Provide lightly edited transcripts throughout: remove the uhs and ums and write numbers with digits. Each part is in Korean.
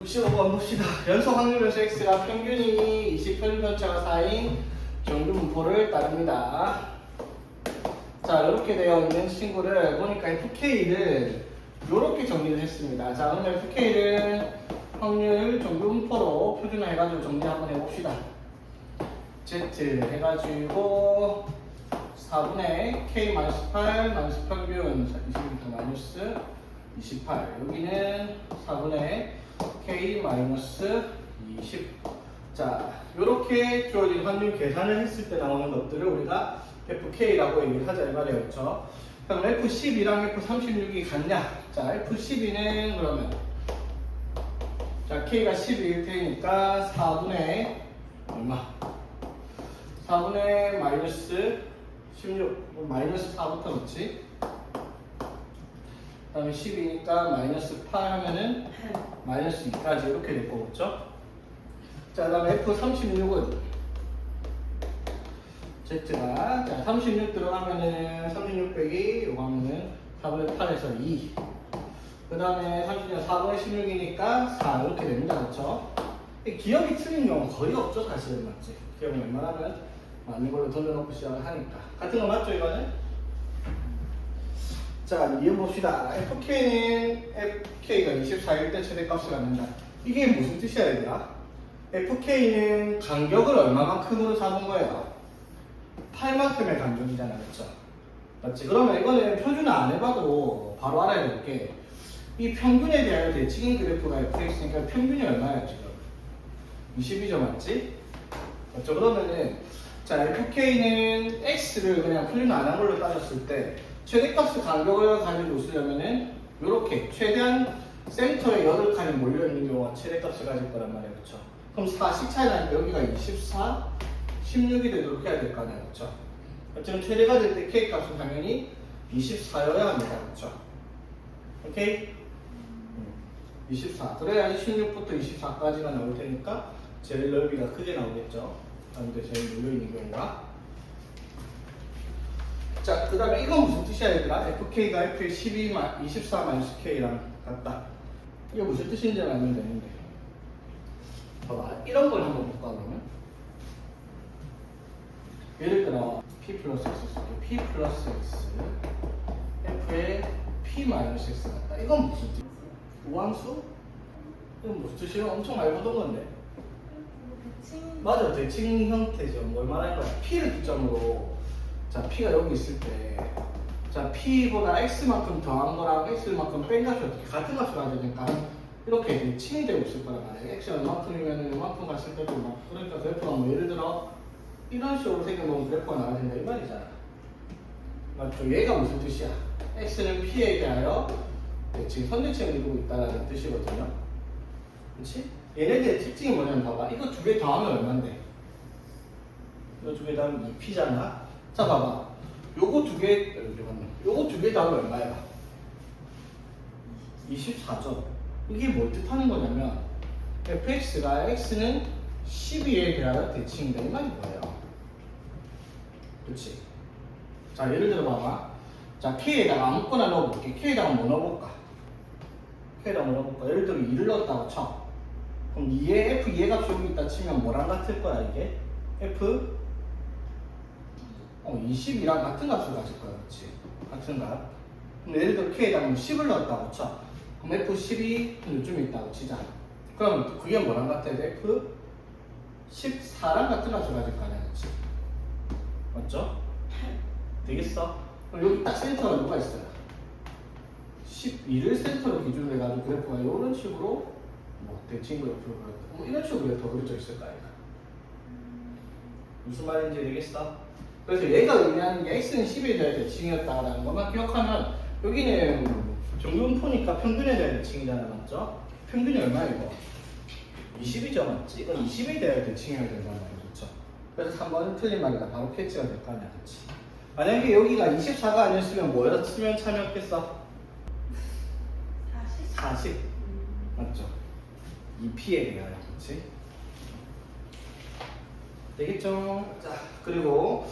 65번 봅시다. 연속 확률변수 x가 평균이 20편차가 4인 정규 분포를 따릅니다. 자, 이렇게 되어 있는 친구를 보니까 fk를 이렇게 정리를 했습니다. 자, 그러면 fk를 확률 정규 분포로 표준화해가지고 정리 한번 해봅시다. z 해가지고 4분의 k-8 마이너스 평균 20부터 마이너스 28 여기는 4분의 k-20 자, 이렇게 주어진 확률 계산을 했을 때 나오는 것들을 우리가 fk라고 얘기를 하자 이 말이에요. 그렇죠? 그럼 f12랑 f36이 같냐? 자, f12는 그러면 자, k가 12일 테니까 4분의 얼마? 4분의 마이너스 16 마이너스 4부터 넣지? 그 다음에 10이니까 마이너스 8 하면은 마이너스 2까지 이렇게 될 거겠죠? 자, 그 다음에 F36은 Z가 자 36 들어가면은 36 빼기 요거 하면은 4분의 8에서 2 그 다음에 36은 4분의 16이니까 4 이렇게 됩니다. 그렇죠? 기억이 틀린 경우는 거의 없죠 사실은. 맞지? 기억은 웬만하면 맞는 걸로 돌려놓고 시작을 하니까 같은 거 맞죠 이거는? 자, 이어봅시다. fk는 fk가 24일 때 최대값을 갖는다. 이게 무슨 뜻이야 얘들아? fk는 간격을 얼마만큼으로 잡은 거예요? 8만큼의 간격이잖아, 그렇죠? 맞지? 그러면 이거는 표준화 안 해봐도 바로 알아야 될 게 이 평균에 대하여 대칭인 그래프가 fx니까 평균이 얼마야 지금? 20이죠, 맞지? 맞죠? 그러면은 자, fk는 x를 그냥 표준화 안 한 걸로 따졌을 때 최대값의 간격을 가지고 쓰려면은 이렇게 최대한 센터에 8칸이 몰려있는 경우가 최대값을 가질 거란 말이에요. 그렇죠? 그럼 4씩 차이 나니까 여기가 24, 16이 되도록 해야 될 거 아니에요. 그렇죠? 어쨌든 최대가 될 때 k값은 당연히 24여야 합니다. 그렇죠? 오케이? 24. 그래야지 16부터 24까지가 나올 테니까 제일 넓이가 크게 나오겠죠? 가운데 제일 몰려있는 경우가. 자, 그 다음에 이건 무슨 뜻이야 얘들아? fk가 f의 24-k랑 같다. 이게 무슨 뜻인지 알면 되는데 봐봐, 이런 걸 한번 볼까 그러면? 예를 들어 p 플러스 x 쓸게. p 플러스 x f의 p 마이너스 x 같다. 이건 무슨 뜻? 우함수? 이건 무슨 뜻이야? 엄청 많이 보던 건데. 맞아, 대칭 형태죠. 뭘 말하는 거야? p를 기점으로 자, p가 여기 있을 때 자, p보다 x만큼 더한 거랑 x만큼 뺀 값이 어떻게 같은 값을 가져야 되니까 이렇게 대칭이 되고 있을 거란 말이에요. x가 이만큼이면 이만큼 갔을 때도 막 그러니까 그래프가 뭐 예를 들어 이런 식으로 생겨놓은 그래프가 나와야 된다 이 말이잖아. 맞죠? 얘가 무슨 뜻이야? x는 p에 대하여 대칭, 선대칭을 이루고 있다는 뜻이거든요. 그렇지? 얘네들의 특징이 뭐냐면 봐봐, 이거 두 개 더하면 얼만데? 이거 두 개 더하면 2p잖아. 자, 봐봐. 요거 두 개 더하면 얼마야? 24죠. 이게 뭘 뜻하는 거냐면, fx가 x는 12에 대하여 대칭이다. 이 말이 뭐예요? 그치? 자, 예를 들어 봐봐. 자, k에다가 아무거나 넣어볼게. k에다가 뭐 넣어볼까? 예를 들어 2를 넣었다고 쳐. 그럼 2의 f 2의 값이 여기 있다 치면 뭐랑 같을 거야, 이게? f 20이랑 같은 값을 가질 거야, 그렇지? 같은 값. 그럼 예를 들어 k에다가 10을 넣었다고 쳐. 그럼 f12 요쯤에 있다고 치자. 그럼 그게 뭐랑 같아야 돼? f14랑 같은 값을 가질 거 아니야, 그렇지? 맞죠? 되겠어? 그럼 여기 딱 센터가 누가 있어요? 12를 센터로 기준으로 해가지고 그래프가 이런 식으로 뭐 대칭 그래프로 뭐 이런 식으로 그래프가 그려져 있을 거 아니야. 무슨 말인지 되겠어? 그래서 얘가 의미하는 게 x는 10에 대한 대칭이었다라는 것만 기억하면 여기는 정규분포니까 평균에 대한 대칭이잖아, 맞죠? 평균이 얼마야 이거? 20이죠, 맞지? 이건 20에 대한 대칭이어야 된단 말이야, 그렇죠? 그래서 3번은 틀린 말이다. 바로 캐치가 될 거 아니야, 그렇지? 만약에 여기가 24가 아니었으면 뭐였으면 참여했겠어? 40. 맞죠? 2p에 대하여, 그렇지? 되겠죠? 자, 그리고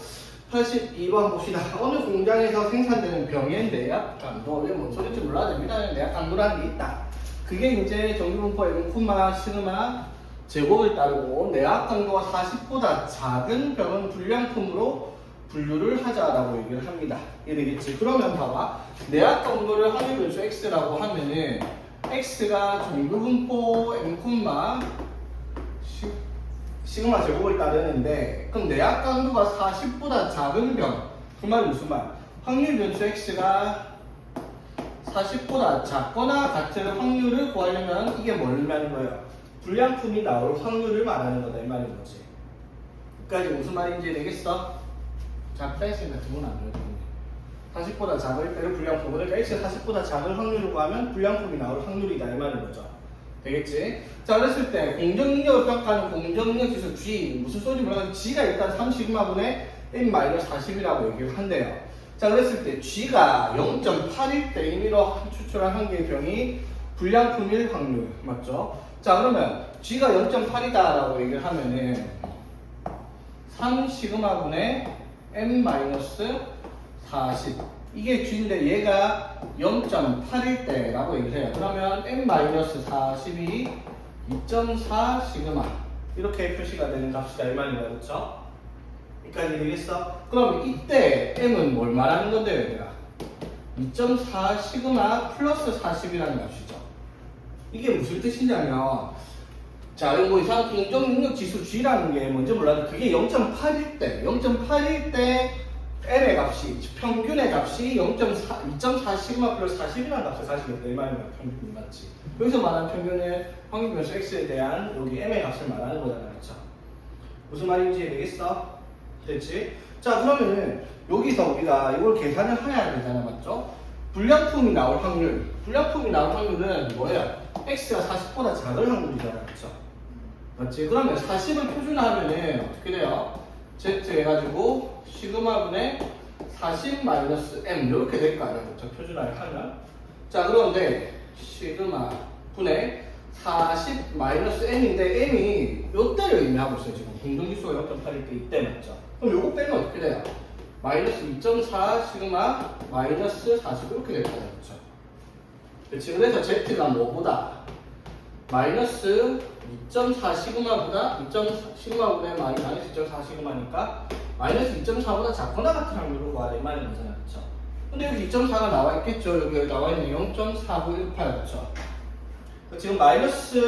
82번 봅시다. 어느 공장에서 생산되는 병의 내약 강도. 이게 뭔 소리인지 몰라도 됩니다. 내약 강도라는 게 있다. 그게 이제 정규분포 M 콤마 시그마 제곱을 따르고 내압 강도가 40보다 작은 병은 불량품으로 분류를 하자라고 얘기를 합니다. 이해되겠지? 그러면 봐봐. 내압 강도를 확률 변수 x라고 하면은 x가 정규분포 M 콤마 시그마 제곱을 따르는데 그럼 내압 강도가 40보다 작은 병. 그 말이 무슨 말? 확률 변수 x가 40보다 작거나 같은 확률을 구하려면 이게 뭘 말하는 거예요? 불량품이 나올 확률을 말하는 거다 이 말인 거지. 여기까지 무슨 말인지 되겠어? 작다 했으니까 두분 안 그래도 40보다 작을 때를 불량품. 그러니까 x가 40보다 작은 확률을 구하면 불량품이 나올 확률이다 이 말인 거죠. 되겠지? 자, 그랬을 때 공정능력을 평가하는 공정능력 지수 G 무슨 소리인지 모르겠는데 G가 일단 3시그마분의 n-40이라고 얘기를 한대요. 자, 그랬을 때 G가 0.8일 때 임의로 추출한 한 개의 병이 불량품일 확률 맞죠? 자, 그러면 G가 0.8이다라고 얘기를 하면은 3시그마분의 n-40 이게 G인데 얘가 0.8일 때라고 얘기를 해요. 그러면 n-40이 2.4 시그마 이렇게 표시가 되는 값이다 이 말이다. 그렇죠? 여기까지 되겠어? 그럼 이때 m은 뭘 말하는 건데요, 얘들아? 2.4 시그마 플러스 40이라는 값이죠. 이게 무슨 뜻이냐면 자, 이거 뭐 이상 공정능력 지수 G라는 게 뭔지 몰라도 그게 0.8일 때 n의 값이 평균의 값이 2.4 시그마 플러스 40이라는 값을 가지겠다 이 말이야. 평균이 맞지? 여기서 말하는 평균은 확률 변수 x에 대한 여기 m의 값을 말하는 거잖아, 그렇죠? 무슨 말인지 되겠어? 됐지? 자, 그러면은 여기서 우리가 이걸 계산을 해야 되잖아, 맞죠? 불량품이 나올 확률은 뭐예요? x가 40보다 작을 확률이잖아, 그렇죠? 맞지? 그러면 40을 표준화하면은 어떻게 돼요? z 해가지고 시그마분의 40 마이너스 m 이렇게 될 거 아니야, 그렇죠? 표준화를 하면. 자, 그런데 시그마 분의 40 마이너스 m인데 m이 요때를 의미하고 있어요. 지금 공정지수가 0.8일 때 이때 맞죠? 그럼 요거 빼면 어떻게 돼요? 마이너스 2.4 시그마 마이너스 40 이렇게 될 거예요, 그렇죠? 그렇지? 그래서 z가 뭐보다 마이너스 2.4 시그마보다 2.4 시그마분의 마이너스 2.4 시그마니까 마이너스 2.4보다 작거나 같은 확률로 구하라 이 말인 거잖아요, 그렇죠? 근데 여기 2.4가 나와 있겠죠? 여기 나와 있는 0.4918 그렇죠? 지금 마이너스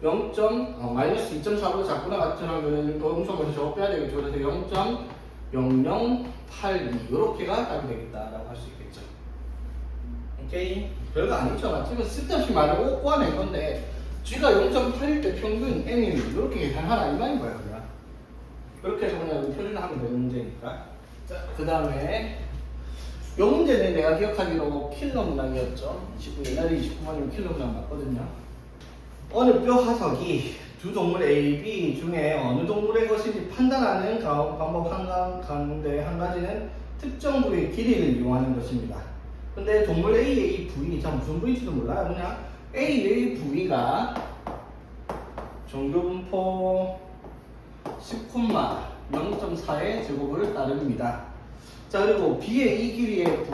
2.4보다 작거나 같은 확률은 도형성에서 저거 빼야 되겠죠? 그래서 0.0082 이렇게가 답이 되겠다라고 할 수 있겠죠. 오케이? 별거 아니죠, 맞지? 쓸데없이 말하고 꼬아낸 건데 G가 0.8일 때 평균 N이 이렇게 계산하라 이 말인 거예요, 그냥. 그렇게 해서 그냥 표준화하면 되는 문제니까. 자, 그 다음에 이 문제는 내가 기억하기로 킬러 문항이었죠. 옛날에 29번이면 킬러 문항 맞거든요. 어느 뼈 화석이 두 동물 A, B 중에 어느 동물의 것인지 판단하는 방법 가운데 한 가지는 특정 부위의 길이를 이용하는 것입니다. 근데 동물 A의 이 부위, 참 무슨 부위인지도 몰라요. 그냥 A의 부위가 정교분포 10,0.4의 제곱을 따릅니다. 자, 그리고 B의 이 길이의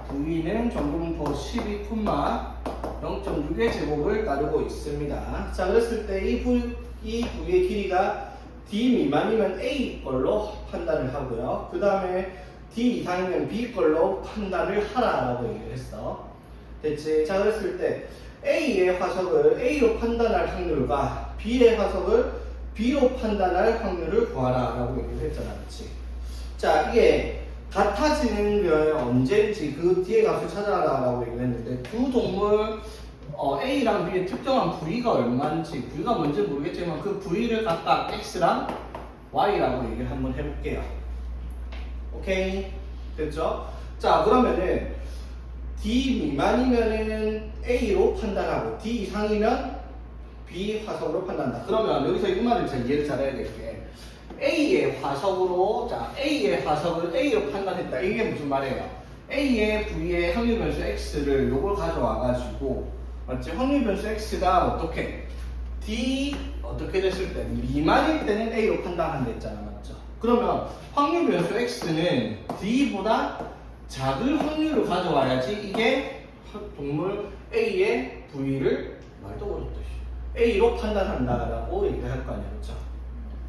부위는 정교분포 12,0.6의 제곱을 따르고 있습니다. 자, 그랬을 때 이 부위의 길이가 D 미만이면 A 걸로 판단을 하고요. 그 다음에 D 이상이면 B 걸로 판단을 하라라고 얘기를 했어. 됐지? 자, 그랬을 때 A의 화석을 A로 판단할 확률과 B의 화석을 B로 판단할 확률을 구하라라고 얘기를 했잖아, 그렇지? 자, 이게 같아지는 게 언제인지 그 뒤에 값을 찾아라라고 얘기를 했는데 두 동물 A랑 B의 특정한 부위가 얼마인지 부위가 뭔지 모르겠지만 그 부위를 각각 X랑 Y라고 얘기를 한번 해볼게요. 오케이? 됐죠? 자, 그러면은 D 미만이면은 A로 판단하고 D 이상이면 B 화석으로 판단한다. 그러면 여기서 이 말을 잘 이해를 잘해야 될 게 A의 화석으로 A의 화석을 A로 판단했다. 이게 무슨 말이에요? A의 부위의 확률 변수 X를 요걸 가져와 가지고 맞지? 확률 변수 X가 어떻게 D 어떻게 됐을 때 미만일 때는 A로 판단한다 했잖아, 맞죠? 그러면 확률 변수 X는 D보다 작은 확률을 가져와야지 이게 동물 A의 V를 말도 걸었듯이 A로 판단한다라고 얘기를 할 거 아니야, 그렇죠?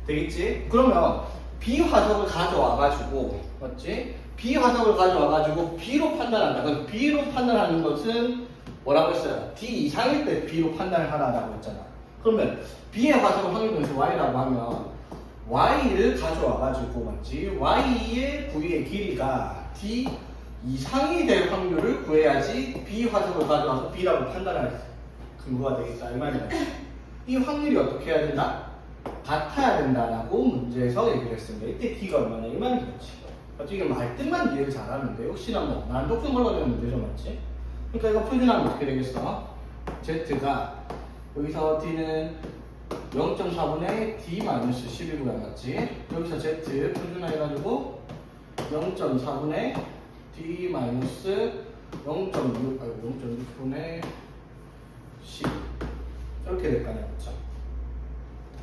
되겠지? 그러면 B 화석을 가져와가지고, 맞지? B 화석을 가져와가지고 B로 판단한다. 그럼 B로 판단하는 것은 뭐라고 했어요? D 이상일 때 B로 판단을 하라라고 했잖아. 그러면 B의 화석을 확률 변수 Y라고 하면 Y를 가져와가지고, 맞지? Y의 V의 길이가 D 이상이 될 확률을 구해야지 B 화석을 가져와서 B라고 판단할 근거가 되겠다. 이 말이야. 이 확률이 어떻게 해야 된다? 같아야 된다라고 문제에서 얘기를 했습니다. 이때 D가 얼마냐? 이 말이겠지. 맞지? 이게 말뜻만 이해를 잘하는데 혹시나 뭐 난독성 걸러내는 문제죠, 맞지? 그러니까 이거 표준하면 어떻게 되겠어? Z가 여기서 D는 0.4분의 D-11이고요, 맞지? 여기서 Z 표준화해가지고 0.4분의 D-0.6분의 10 이렇게 될 거 아니야, 그쵸?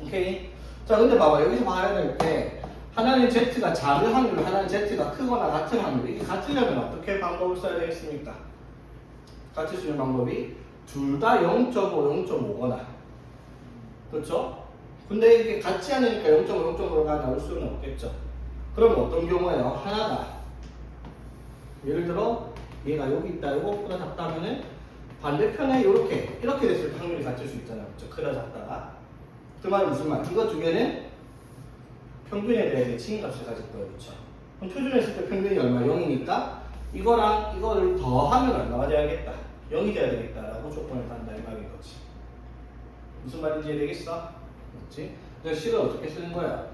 오케이? 자, 근데 봐봐. 여기서 봐야 될 게 하나는 Z가 작은 확률, 하나는 Z가 크거나 같은 확률. 이게 같으려면 어떻게 방법을 써야 되겠습니까? 같이 쓰는 방법이 둘 다 0.5, 0.5거나, 그렇죠? 근데 이게 같지 않으니까 0.5, 0.5가 나올 수는 없겠죠. 그럼 어떤 경우에요? 하나가 예를 들어 얘가 여기 있다, 이거보다 작다면은 반대편에 이렇게 됐을 때 확률이 같을 수 있잖아요, 그렇죠? 크다 작다가. 그 말은 무슨 말? 이거 두 개는 평균에 대해 대칭값을 가질 거예요, 그렇죠? 그럼 표준했을 때 평균이 얼마? 0이니까 이거랑 이거를 더하면 얼마가 돼야겠다? 0이 돼야 되겠다라고 조건을 단다, 이 말인 거지. 무슨 말인지 이해되겠어? 맞지? 그래서 식을 어떻게 쓰는 거야?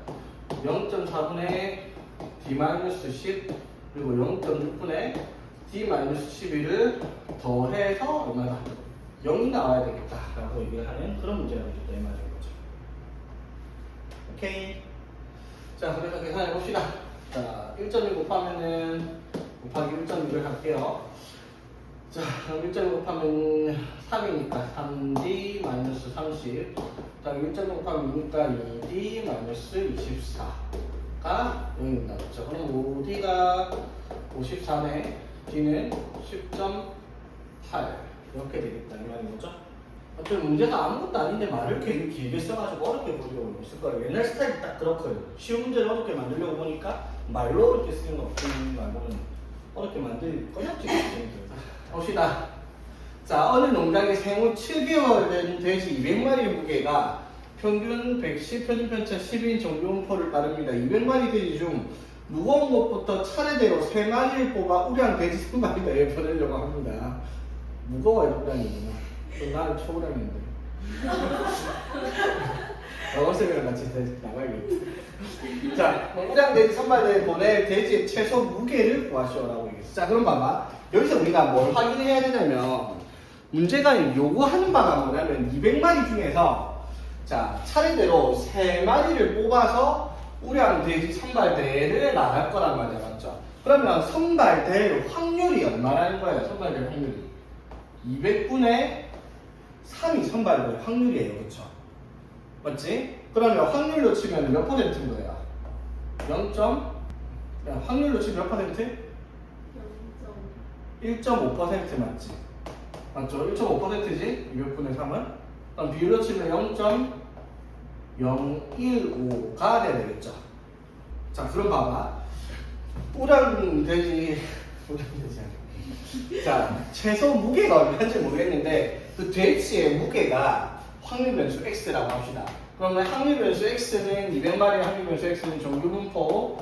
0.4분의 D-10 그리고 0.6분의 D-11을 더해서 얼마다? 0이 나와야 되겠다라고 얘기를 하는 그런 문제가 되겠다, 이 말인 거죠. 오케이. 자, 그래서 계산해 봅시다. 자, 1.1 곱하면은 곱하기 1.1을 할게요. 자, 그럼 1.1 곱하면 3이니까 3D-30. 그다음에 1.1 곱하면 2니까 2D-24가 0입니다. 그렇죠? 그럼 5D가 54네. D는 10.8 이렇게 되겠다, 이 말인 거죠? 어차피 문제가 아무것도 아닌데 말을 괜히 길게 써가지고 어렵게 보려고 했을 거예요. 옛날 스타일이 딱 그렇거든요. 쉬운 문제를 어렵게 만들려고 보니까 말로 어렵게 쓰는 거 없는 말고는 어렵게 만들 꺼냈지. 봅시다. 자, 어느 농장의 생후 7개월 된 돼지 200마리 무게가 평균 110, 표준 편차 10인 정규분포를 따릅니다. 200마리 돼지 중 무거운 것부터 차례대로 3마리를 뽑아 우량 돼지 3마리 내에 보내려고 합니다. 무거워요, 우량이구나. 나는 초우량인데. 영어쌤이랑 같이 나가야겠다. 자, 우량 돼지 3마리 내에 보낼 돼지의 최소 무게를 구하시오라고 얘기했어. 자, 그럼 봐봐. 여기서 우리가 뭘 확인해야 되냐면 문제가 요구하는 바가 뭐냐면 200마리 중에서 자, 차례대로 3마리를 뽑아서 우량 돼지 선발대회를 나갈 거란 말이야, 맞죠? 그러면 선발될 확률이 얼마라는 거예요? 선발될 확률이 200분의 3이 선발될 확률이에요, 그렇죠? 맞지? 그러면 확률로 치면 몇 퍼센트인 거예요? 0. 확률로 치면 몇 퍼센트? 1.5% 맞지? 맞죠? 1.5%지? 200분의 3은? 그럼 비율로 치면 0.015가 돼야 되겠죠? 자, 그럼 봐봐. 우량돼지 자, 최소 무게가 얼마인지 모르겠는데 그 돼지의 무게가 확률 변수 x라고 합시다. 그러면 확률 변수 x는 200마리의 확률 변수 x는 정규분포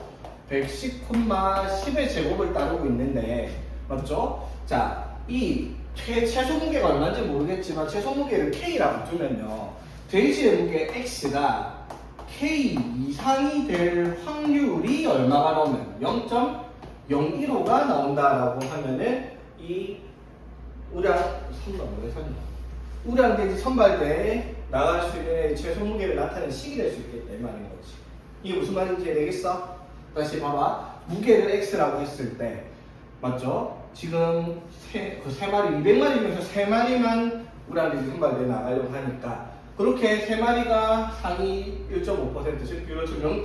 110,10의 제곱을 따르고 있는데 맞죠? 자, 이 최소 무게가 얼마인지 모르겠지만 최소 무게를 K라고 두면요. 돼지의 무게 X가 K 이상이 될 확률이 얼마가 나오면 0.015가 나온다라고 하면은 이 우량 돼지 선발대에 나갈 수 있는 최소 무게를 나타내는 식이 될 수 있겠다, 이 말인 거지. 이게 무슨 말인지 되겠어? 다시 봐봐. 무게를 X라고 했을 때 맞죠? 지금 세 마리, 200마리 중에서 3마리만 우량 돼지 선발대에 나가려고 하니까 그렇게 3마리가 상위 1.5% 즉 비율로 치면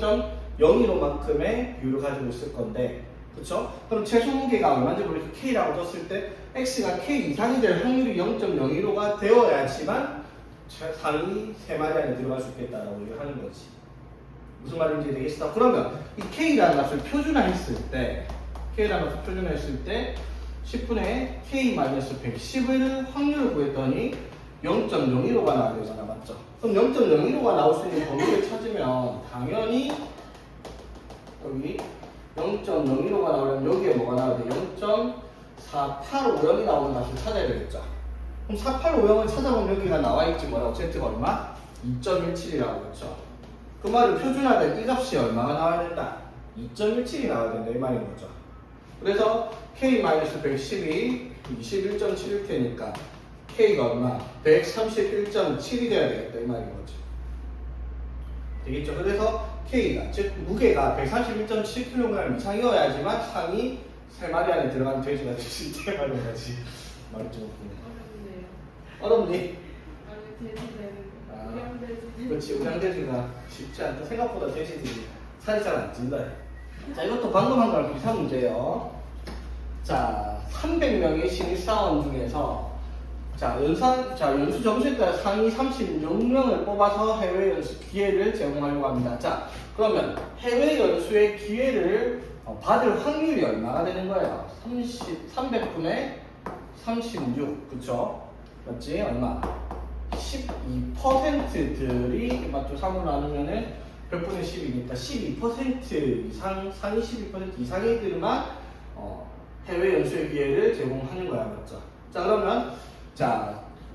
0.015만큼의 비율을 가지고 있을 건데 그쵸? 그럼 최소 무게가 얼마인지 모르겠고 K라고 떴을 때 x가 k 이상이 될 확률이 0.015가 되어야지만 상위 3마리 안에 들어갈 수 있겠다라고 얘기를 하는 거지. 무슨 말인지 되겠어? 그러면 이 k라는 값을 표준화했을 때 k라는 값을 표준화했을 때 10분의 k-110을 확률을 구했더니 0.015가 나와야 되잖아, 맞죠? 그럼 0.015가 나올 수 있는 범위를 찾으면 당연히 여기 0.015가 나오려면 여기에 뭐가 나와야 돼? 0.4850이 나오는 값을 찾아야 되겠죠. 그럼 4850을 찾아보면 여기가 나와있지 뭐라고? z가 얼마? 2.17이라고 했죠. 그 말을 표준화된 이 값이 얼마가 나와야 된다? 2.17이 나와야 된다 이 말인 거죠. 그래서 k-110이 21.7일 테니까 k가 얼마? 131.7이 돼야 되겠다 이 말인 거죠. 되겠죠? 그래서 k가 즉 무게가 131.7kg 이상이어야지만 상위 3마리 안에 들어간 돼지가 될 수 있게 말인 거지. 말이 좀 어렵네. 어렵니? 아니 돼지는 우량돼지. 그렇지, 우량돼지가 쉽지 않다. 생각보다 돼지들이 살이 잘 안 찐다. 자, 이것도 방금 한 거랑 비슷한 문제예요. 자, 300명의 신입사원 중에서 연수 점수에 따라 상위 36명을 뽑아서 해외 연수 기회를 제공하려고 합니다. 자, 그러면 해외 연수의 기회를 받을 확률이 얼마가 되는 거예요? 300분의 36, 그쵸? 맞지? 얼마? 12%들이 맞죠? 3으로 나누면은 100분의 10이니까 12% 이상, 상위 12% 이상의 애들만 해외 연수의 기회를 제공하는 거야, 맞죠? 자, 그러면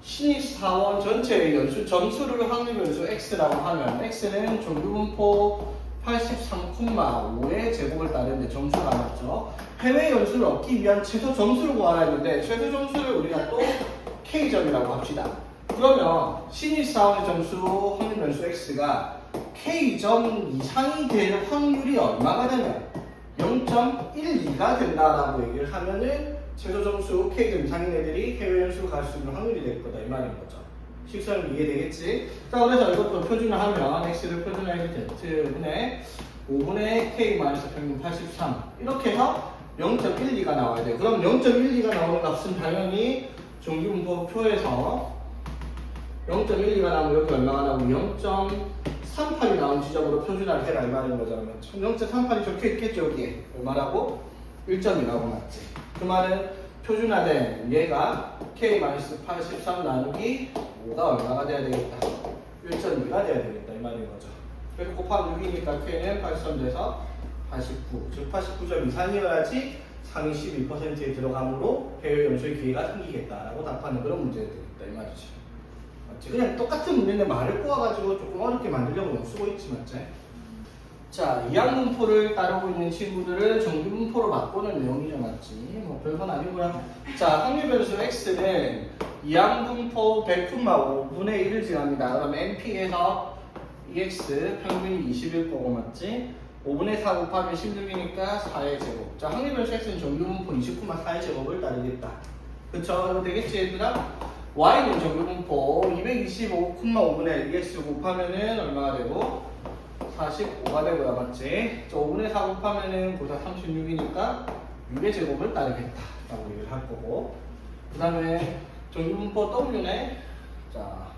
신입사원 전체의 연수 점수를 확률 연수 x라고 하면 x는 종류분포 83,5의 제곱을 따르는데 점수가 맞죠? 해외 연수를 얻기 위한 최소 점수를 구하라 했는데 최소 점수를 우리가 또 k점이라고 합시다. 그러면 신입사원의 점수 확률 연수 x가 k점 이상이 될 확률이 얼마가 되면 0.12가 된다라고 얘기를 하면은 최소 점수 K점 이상인 애들이 해외 연수로 갈 수 있는 확률이 될 거다 이 말인 거죠. 식수하면 이해되겠지? 자, 그래서 이것도 표준화하면 x를 표준화해서 z분의 5분의 k-평균 83 이렇게 해서 0.12가 나와야 돼요. 그럼 0.12가 나오는 값은 당연히 종류분포표에서 0.12가 나오면 여기 얼마가 나오고 0.38이 나온 지점으로 표준화를 해라 이 말인 거죠. 0.38이 적혀 있겠죠 여기에. 얼마라고? 1.2라고 맞지. 그 말은 표준화된 얘가 k-83 나누기 5가 얼마가 돼야 되겠다? 1.2가 돼야 되겠다 이 말인 거죠. 그래서 곱하면 6이니까 k는 83 돼서 89, 즉 89점 이상이어야지 상위 12%에 들어가므로 해외 연수의 기회가 생기겠다라고 답하는 그런 문제가 되겠다 이 말이죠. 맞지? 그냥 똑같은 문제인데 말을 꼬아가지고 조금 어렵게 만들려고 쓰고 있지 맞지? 자, 이항분포를 따르고 있는 친구들을 정규분포로 바꾸는 내용이죠, 맞지? 뭐 별건 아니고요. 자, 확률변수 x는 이항분포 100분마 5분의 1을 지납니다. 그럼 NP에서 EX 평균이 20일 거고, 맞지? 5분의 4 곱하면 16이니까 4의 제곱. 자, 확률변수 x는 정규분포 20분마 4의 제곱을 따르겠다. 그쵸? 이거 되겠지, 얘들아? y는 정규분포 225,5분의 1x 곱하면은 얼마가 되고? 45가 되고요, 맞지? 5분의 4 곱하면은 보다 36이니까 6의 제곱을 따르겠다 라고 얘기를 할 거고, 그 다음에 정규분포 W네. 자,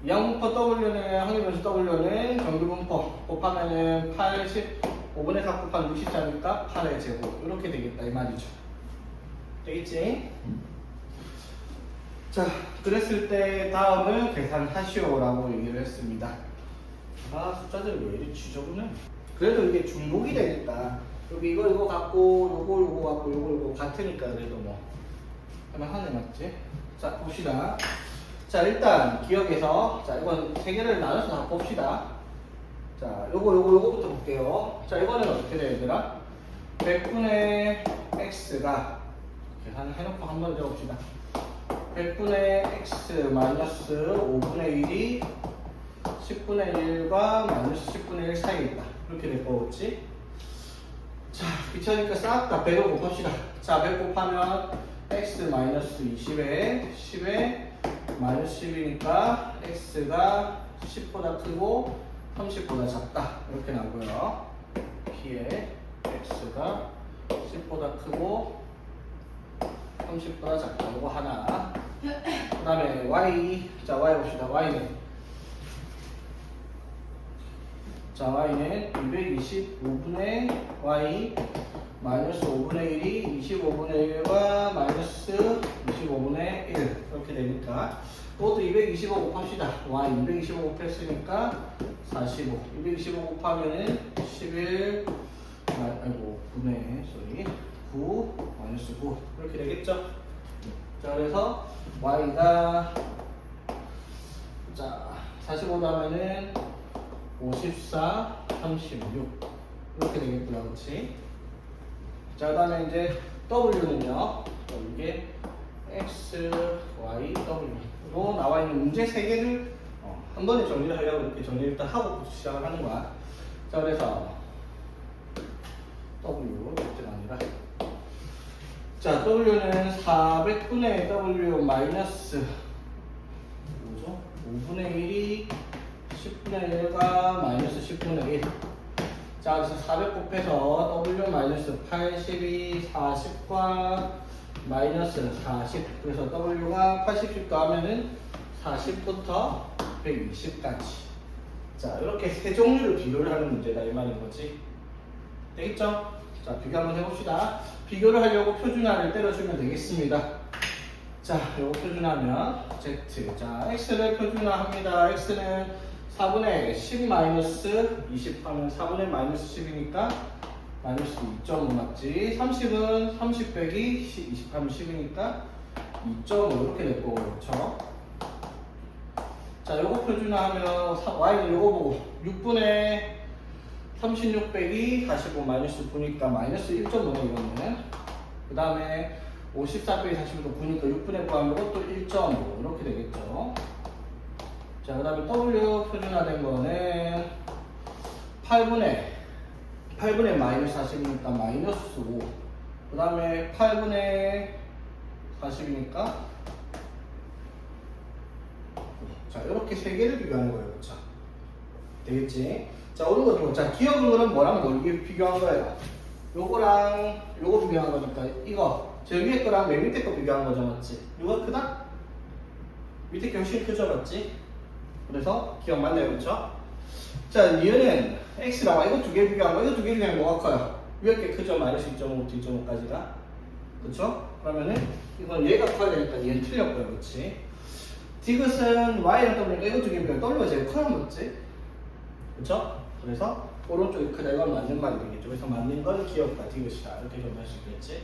이항분포 W는 확률변수 W는 정규분포 곱하면은 5분의 4 곱하면 64니까 8의 제곱 이렇게 되겠다 이 말이죠. 되겠지? 자, 그랬을 때 다음을 계산하시오라고 얘기를 했습니다. 아, 숫자들이 왜 이리 지저분해? 그래도 이게 중복이 되니까 여기 이거 갖고 요거 갖고 요거 같으니까 그래도 뭐 할만하네, 맞지? 자, 봅시다. 자, 일단 기억에서 자, 이건 세 개를 나눠서 다 봅시다. 자, 요거부터 볼게요. 자, 이거는 어떻게 돼요, 얘들아? 100분의 x가 계산을 해놓고 한번 적읍시다. 100분의 x 마이너스 5분의 1이 10분의 1과 마이너스 10분의 1 사이에 있다. 이렇게 될 거겠지? 자, 귀찮으니까 싹 다 100을 곱합시다. 자, 100 곱하면 x 마이너스 20에 10에 마이너스 10이니까 x가 10보다 크고 30보다 작다. 이렇게 나오고요. p에 x가 10보다 크고 30보다 작다. 이거 하나. 그 다음에 y. 자, y 봅시다. y는. 자, y는 225분의 y 마이너스 5분의 1이 25분의 1과 마이너스 25분의 1 이렇게 되니까 이것도 225 곱합시다. y 225 곱했으니까 45. 225 곱하면은 11 아이고 9 마이너스 9 이렇게 되겠죠. 자, 그래서 y가 자 45 하면은 54, 36 이렇게 되겠구나, 그렇지? 자, 그다음에 이제 w는요. 이게 x, y, w로 나와 있는 문제 3개를 한 번에 정리를 하려고 이렇게 정리를 일단 하고 시작을 하는 거야. 자, 그래서 w 이렇게 아니라 자, w는 400분의 w 마이너스 뭐죠? 5분의 1이 10분의 1과 마이너스 10분의 1. 자, 그래서 400 곱해서 w 마이너스 82, 40과 마이너스 40. 그래서 w가 80씩 더하면은 40부터 120까지. 자, 이렇게 세 종류를 비교를 하는 문제다 이 말인 거지. 되겠죠? 자, 비교 한번 해봅시다. 비교를 하려고 표준화를 때려주면 되겠습니다. 자, 요거 표준화하면 z. 자, x를 표준화합니다. x는 4분의 10 마이너스 20 하면 4분의 마이너스 10이니까 마이너스 2.5 맞지? 30은 30 빼기 20 하면 10이니까 2.5 이렇게 될 거고, 그렇죠? 자, 요거 표준화하면 y는 요거 보고 6분의 36 빼기 45 마이너스 9니까 마이너스 1.5네 이거는. 그 다음에 54 빼기 45도 9니까 6분의 9 하면 이것도 1.5 이렇게 되겠죠. 자, 그 다음에 w 표준화된 거는 8분의 마이너스 40이니까 마이너스 5. 그 다음에 8분의 40이니까 자, 이렇게 세 개를 비교하는 거예요. 그렇죠? 되겠지? 자, 오른 거 자, 기억은 거는 뭐랑 뭘 비교한 거예요? 요거랑 요거 비교한 거니까 이거 저 위에 거랑 맨 밑에 거 비교한 거죠, 맞지? 요거 크다? 밑에 게 훨씬 크죠, 맞지? 그래서 기억 맞나요, 그렇죠? 자, 얘는 x랑 y 이거 두 개 비교한 거, 이거 두 개 비교하면 뭐가 커요? 위에 게 크죠, 마이너스 2.5부터 2.5까지가. 그렇죠? 그러면은 이건 얘가 커야 되니까 얘는 틀렸고요, 그렇지? 디귿은 y랑 w니까 이거 두 개 비교하면 w가 제일 커요, 맞지? 그렇죠? 그래서 오른쪽이 크다, 이건 맞는 말이 되겠죠. 그래서 맞는 건 기억과 디귿이다 이렇게 정리할 수 있겠지?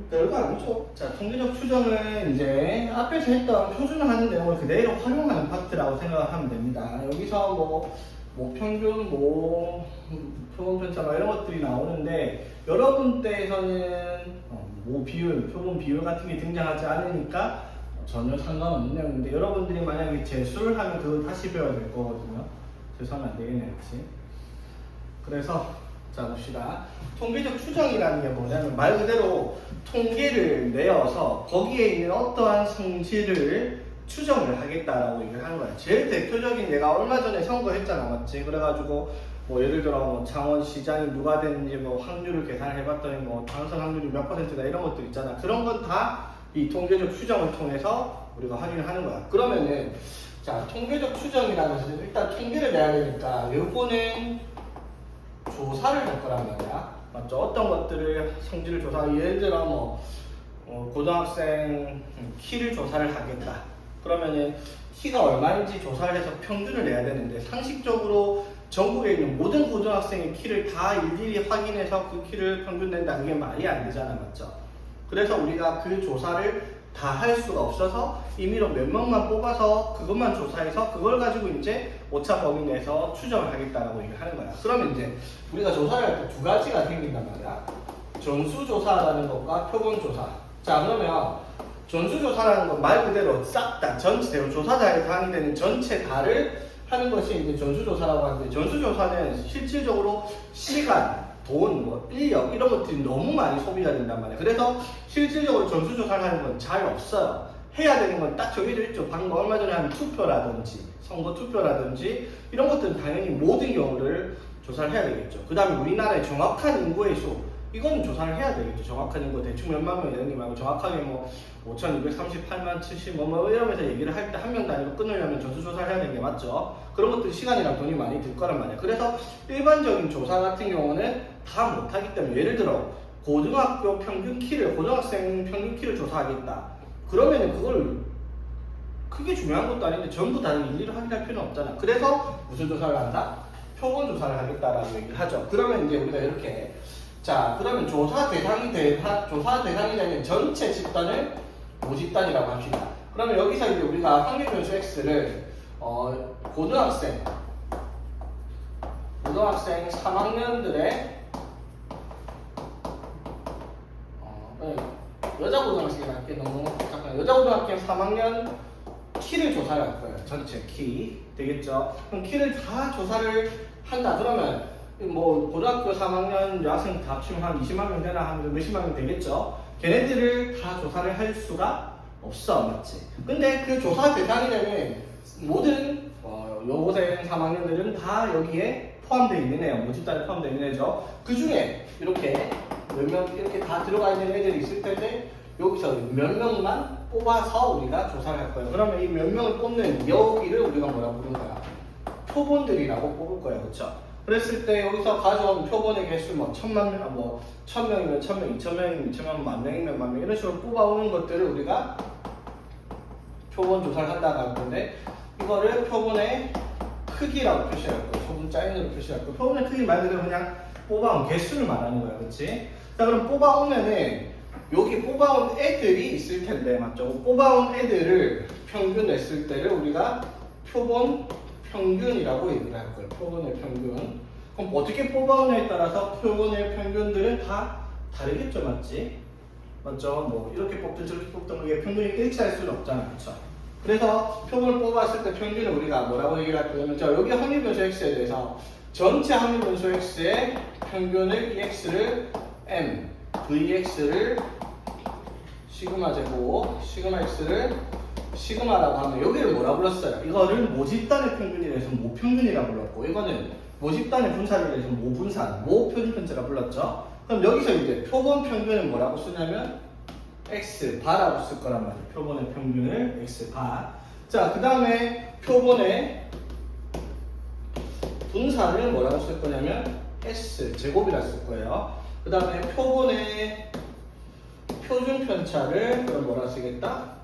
별거 아니죠. 자, 통계적 추정은 이제 앞에서 했던 표준화하는 내용을 그대로 활용하는 파트라고 생각하면 됩니다. 여기서 뭐 평균, 표본 편차 이런 것들이 나오는데 여러분 때에서는 뭐 비율, 표본 비율 같은 게 등장하지 않으니까 전혀 상관없는 내용인데 여러분들이 만약에 재수를 하면 그거 다시 배워야 될 거거든요. 재수하면 안 되겠네요, 그치? 그래서 자, 봅시다. 통계적 추정이라는 게 뭐냐면 말 그대로 통계를 내어서 거기에 있는 어떠한 성질을 추정을 하겠다라고 얘기를 하는 거야. 제일 대표적인 내가 얼마 전에 선거했잖아, 맞지? 그래가지고 뭐 예를 들어 뭐 창원시장이 누가 됐는지 뭐 확률을 계산을 해봤더니 뭐 당선 확률이 몇 %다 이런 것들 있잖아. 그런 건 다 이 통계적 추정을 통해서 우리가 확인을 하는 거야. 그러면은 자, 통계적 추정이라는 것은 일단 통계를 내야 되니까 요거는 조사를 할 거란 말이야. 맞죠? 어떤 것들을 성질을 조사, 예를 들어 고등학생 키를 조사를 하겠다. 그러면은 키가 얼마인지 조사를 해서 평균을 내야 되는데 상식적으로 전국에 있는 모든 고등학생의 키를 다 일일이 확인해서 그 키를 평균 낸다. 그게 말이 안 되잖아, 맞죠? 그래서 우리가 그 조사를 다 할 수가 없어서 임의로 몇 명만 뽑아서 그것만 조사해서 그걸 가지고 이제 오차 범위 내에서 추정을 하겠다라고 얘기를 하는 거야. 그러면 이제 우리가 조사를 할 때 두 가지가 생긴단 말이야. 전수조사라는 것과 표본조사. 자, 그러면 전수조사라는 건 말 그대로 싹 다 전체 조사자에 해당이 되는 전체 다를 하는 것이 이제 전수조사라고 하는데 전수조사는 실질적으로 시간, 돈, 인력 이런 것들이 너무 많이 소비가 된단 말이야. 그래서 실질적으로 전수조사를 하는 건 잘 없어요. 해야 되는 건 딱 정해져 있죠. 방금 얼마 전에 한 투표라든지 선거 투표라든지 이런 것들은 당연히 모든 경우를 조사를 해야 되겠죠. 그 다음에 우리나라의 정확한 인구의 수, 이거는 조사를 해야 되겠죠. 정확한 거 대충 몇만 명 이런 게 말고 정확하게 뭐 5,238만 70 뭐 이러면서 얘기를 할 때 한 명 단위로 끊으려면 전수조사를 해야 되는 게 맞죠. 그런 것들 시간이랑 돈이 많이 들 거란 말이에요. 그래서 일반적인 조사 같은 경우는 다 못하기 때문에 예를 들어 고등학교 평균 키를 고등학생 평균 키를 조사하겠다. 그러면은 그걸 크게 중요한 것도 아닌데 전부 다 일일이 확인할 필요는 없잖아. 그래서 무슨 조사를 한다? 표본 조사를 하겠다라고 얘기를 하죠. 그러면 이제 우리가 이렇게 자 그러면 조사 대상이 되는 전체 집단을 모집단이라고 합시다. 그러면 여기서 이제 우리가 확률 변수 x를 고등학생 3학년들의 여자 고등학생이 할게 너무 잠깐 여자 고등학생 3학년 키를 조사를 할 거예요. 전체 키 되겠죠? 그럼 키를 다 조사를 한다. 그러면 뭐 고등학교 3학년 여학생 다 합치면 한 20만 명 되나 하면 몇십만 명 되겠죠? 걔네들을 다 조사를 할 수가 없어, 맞지? 근데 그 조사 대상이 되면 모든 여고생 3학년들은 다 여기에 포함되어 있는 애요. 모집단에 포함되어 있는 애죠. 그 중에 이렇게 몇 명 이렇게 다 들어가 있는 애들이 있을 텐데 여기서 몇 명만 뽑아서 우리가 조사를 할 거예요. 그러면 이 몇 명을 뽑는 여기를 우리가 뭐라고 부른 거야? 표본들이라고 뽑을 거예요. 그렇죠? 그랬을 때 여기서 가져온 표본의 개수 뭐 1,000명, 뭐 1,000명이면 1,000명, 2,000명이면 2,000명, 10,000명이면 10,000명 이런 식으로 뽑아오는 것들을 우리가 표본 조사를 한다고 할 건데 이거를 표본의 크기라고 표시할 거예요. 표본 짜인으로 표시할 거예요. 표본의 크기 말 그대로 그냥 뽑아온 개수를 말하는 거야. 그렇지? 자 그럼 뽑아오면은 여기 뽑아온 애들이 있을 텐데 맞죠? 뽑아온 애들을 평균 냈을 때를 우리가 표본 평균이라고 얘기를 할 거예요. 표본의 평균. 그럼 어떻게 뽑아오냐에 따라서 표본의 평균들은 다 다르겠죠, 맞지? 맞죠? 뭐 이렇게 뽑든 저렇게 뽑든 그게 평균이 일치할 수는 없잖아요, 그렇죠? 그래서 표본을 뽑았을 때 평균을 우리가 뭐라고 얘기를 할 거냐면 자 여기 확률 변수 x에 대해서 전체 확률 변수 x의 평균을 ex를 m, vx를 시그마 제곱, 시그마 x를 시그마라고 하면 여기를 뭐라 불렀어요? 이거를 모집단의 평균이라 해서 모평균이라고 불렀고 이거는 모집단의 분산이라 해서 모분산, 모표준편차라 불렀죠? 그럼 여기서 이제 표본 평균은 뭐라고 쓰냐면 x바라고 쓸 거란 말이에요. 표본의 평균을 x바. 자, 그 다음에 표본의 분산을 뭐라고 쓸 거냐면 s제곱이라 쓸 거예요. 그 다음에 표본의 표준편차를 그럼 뭐라 쓰겠다?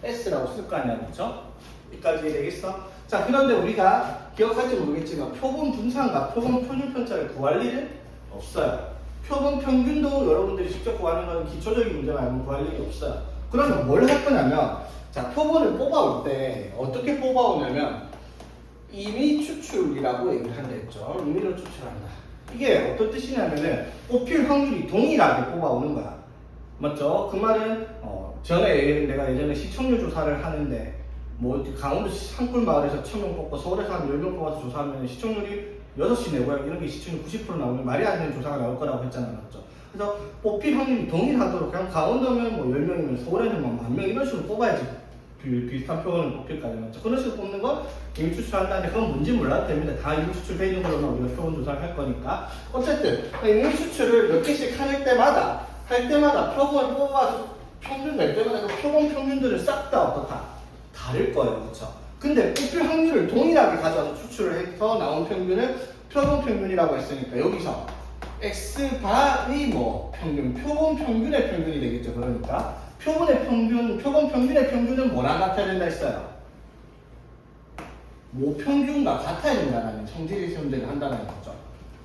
S라고 쓸 거 아니야, 그렇죠? 여기까지 되겠어? 자, 그런데 우리가 기억할지 모르겠지만 표본 분산과 표본 표준편차를 구할 일은 없어요. 표본 평균도 여러분들이 직접 구하는 건 기초적인 문제 말고 구할 일이 없어요. 그러면 뭘 할 거냐면 자, 표본을 뽑아올 때 어떻게 뽑아오냐면 임의 추출이라고 얘기를 한다 했죠. 임의로 추출한다. 이게 어떤 뜻이냐면은 뽑힐 확률이 동일하게 뽑아오는 거야. 맞죠? 그 말은 전에 내가 예전에 시청률 조사를 하는데 뭐 강원도 산골 마을에서 1,000명 뽑고 서울에서 한 10명 뽑아서 조사하면 시청률이 6시 내고향 이런 게 시청률 90% 나오면 말이 안 되는 조사가 나올 거라고 했잖아, 맞죠? 그래서 뽑힐 확률이 동일하도록 그냥 강원도면 뭐 10명이면 서울에는 뭐 10,000명 이런 식으로 뽑아야지 비슷한 표본을 뽑힐 거 아니에요, 맞죠? 그런 식으로 뽑는 건 임의 추출한다는데 그건 뭔지 몰라도 됩니다. 다 임의 추출돼 있는 걸로만 우리가 표본 조사를 할 거니까 어쨌든 임의 추출을 몇 개씩 할 때마다 표본을 뽑아서 평균 낼 때마다 그 표본 평균들을 싹 다 어떻다? 다를 거예요, 그렇죠? 근데 뽑힐 확률을 동일하게 가져와서 추출을 해서 나온 평균을 표본 평균이라고 했으니까 여기서 x바의 뭐 평균, 표본 평균의 평균이 되겠죠. 그러니까 표본 평균의 평균은 뭐랑 같아야 된다 했어요? 모평균과 같아야 된다는 성질의 시험들을 한다는 거죠.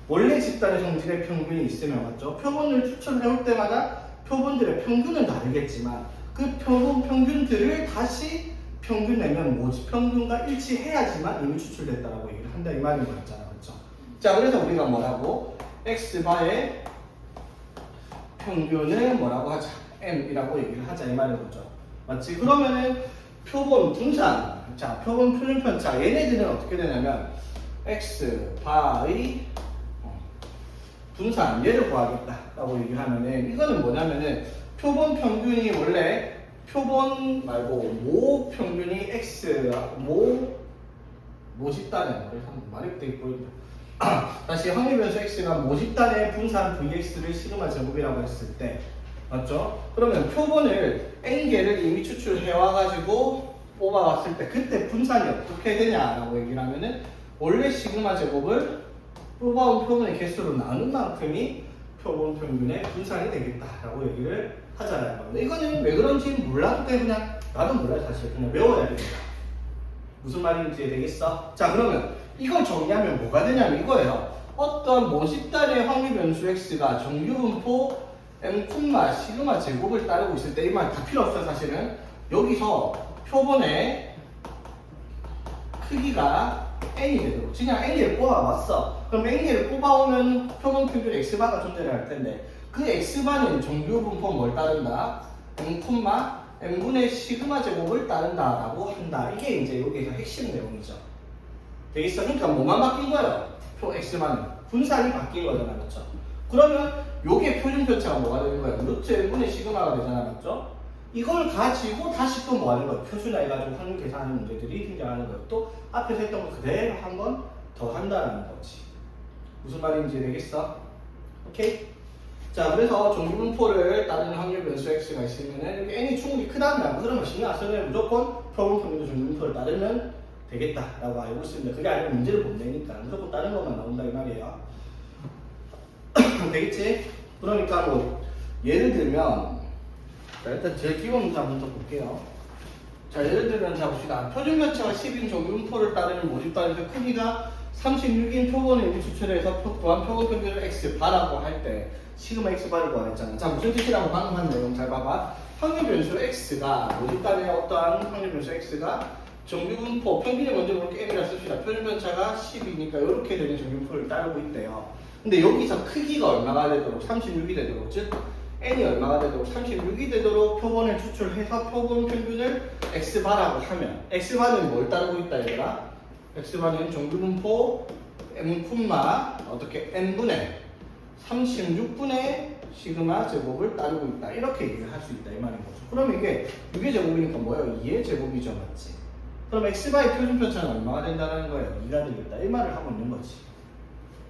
원래 집단의 성질의 평균이 있으면 맞죠? 표본을 추출해올 때마다 표본들의 평균은 다르겠지만 그 표본 평균들을 다시 평균 내면 모집평균과 일치해야지만 임의 추출됐다라고 얘기를 한다 이 말인 거였잖아, 그렇죠? 자, 그래서 우리가 뭐라고 x바의 평균을 뭐라고 하자 m이라고 얘기를 하자 이 말인 거죠, 맞지? 그러면은 표본 분산, 자, 표본 표준편차 얘네들은 어떻게 되냐면 x바의 분산 얘를 구하겠다라고 얘기를 하면은 이거는 뭐냐면은 표본 평균이 원래 표본 말고 모 평균이 x 모집단에 말이 되게 보인다. 다시 확률 변수 x가 모집단의 분산 vx를 시그마 제곱이라고 했을 때 맞죠? 그러면 표본을 n개를 이미 추출해 와가지고 뽑아왔을 때 그때 분산이 어떻게 되냐라고 얘기를 하면은 원래 시그마 제곱을 뽑아온 표본의 개수로 나눈 만큼이 표본 평균의 분산이 되겠다라고 얘기를 하잖아요. 근데 이거는 왜 그런지 몰라도 돼. 그냥 나도 몰라요. 사실 그냥 외워야 됩니다. 무슨 말인지 되겠어? 자, 그러면 이걸 정리하면 뭐가 되냐면 이거예요. 어떤 모집단의 확률 변수 x가 정규분포 m, 시그마 제곱을 따르고 있을 때 이 말 다 필요 없어요. 사실은 여기서 표본의 크기가 n이 되도록 그냥 n개를 뽑아왔어. 그럼 n개를 뽑아오면 표본 평균 x바가 존재를 할 텐데 그 x바는 정규분포 뭘 따른다? m, n분의 시그마 제곱을 따른다라고 한다. 이게 이제 여기서 핵심 내용이죠. 되겠어? 그러니까 뭐만 바뀐 거예요? 표 x만은 분산이 바뀐 거잖아, 그렇죠? 그러면 요게 표준 편차가 뭐가 되는 거예요? 루트 n분의 시그마가 되잖아, 맞죠? 이걸 가지고 다시 또 뭐 하는 거예요? 표준화해가지고 확률 계산하는 문제들이 등장하는 거예요. 또 앞에서 했던 거 그대로 한 번 더 한다는 거지. 무슨 말인지 되겠어? 오케이? 자, 그래서 정규분포를 따르는 확률 변수 x가 있으면은 n이 충분히 크다면 그러면 신경 안 써도 무조건 표본 평균도 정규분포를 따르면 되겠다라고 알고 있습니다. 그게 아니면 문제를 못 내니까 무조건 다른 것만 나온다 이 말이에요. 되겠지? 그러니까 뭐 예를 들면 자, 일단 제일 기본 문제 한번 더 볼게요. 자, 예를 들면 자 봅시다. 표준 편차가 10인 정규분포를 따르는 모집단에서 크기가 36인 표본을 추출해서 또한 표본 평균을 x 바라고 할 때 시그마 x 바를 구하랬잖아. 자, 무슨 뜻이라고 방금 한 내용 잘 봐봐. 확률 변수 x가 모집단의 어떠한 확률 변수 x가 정규분포 평균이 먼저 그렇게 n이라 씁시다. 표준 편차가 10이니까 이렇게 되는 정규분포를 따르고 있대요. 근데 여기서 크기가 얼마가 되도록 36이 되도록 즉 n이 얼마가 되도록 36이 되도록 표본을 추출해서 표본 평균을 x바라고 하면 x바는 뭘 따르고 있다 얘들아? x바는 정규분포 m, 어떻게 n분의 36분의 시그마 제곱을 따르고 있다. 이렇게 얘기를 할 수 있다. 이 말인 거죠. 그럼 이게 6의 제곱이니까 뭐예요? 2의 제곱이죠. 맞지? 그럼 x바의 표준 편차는 얼마가 된다는 거예요? 2가 되겠다. 이 말을 하고 있는 거지.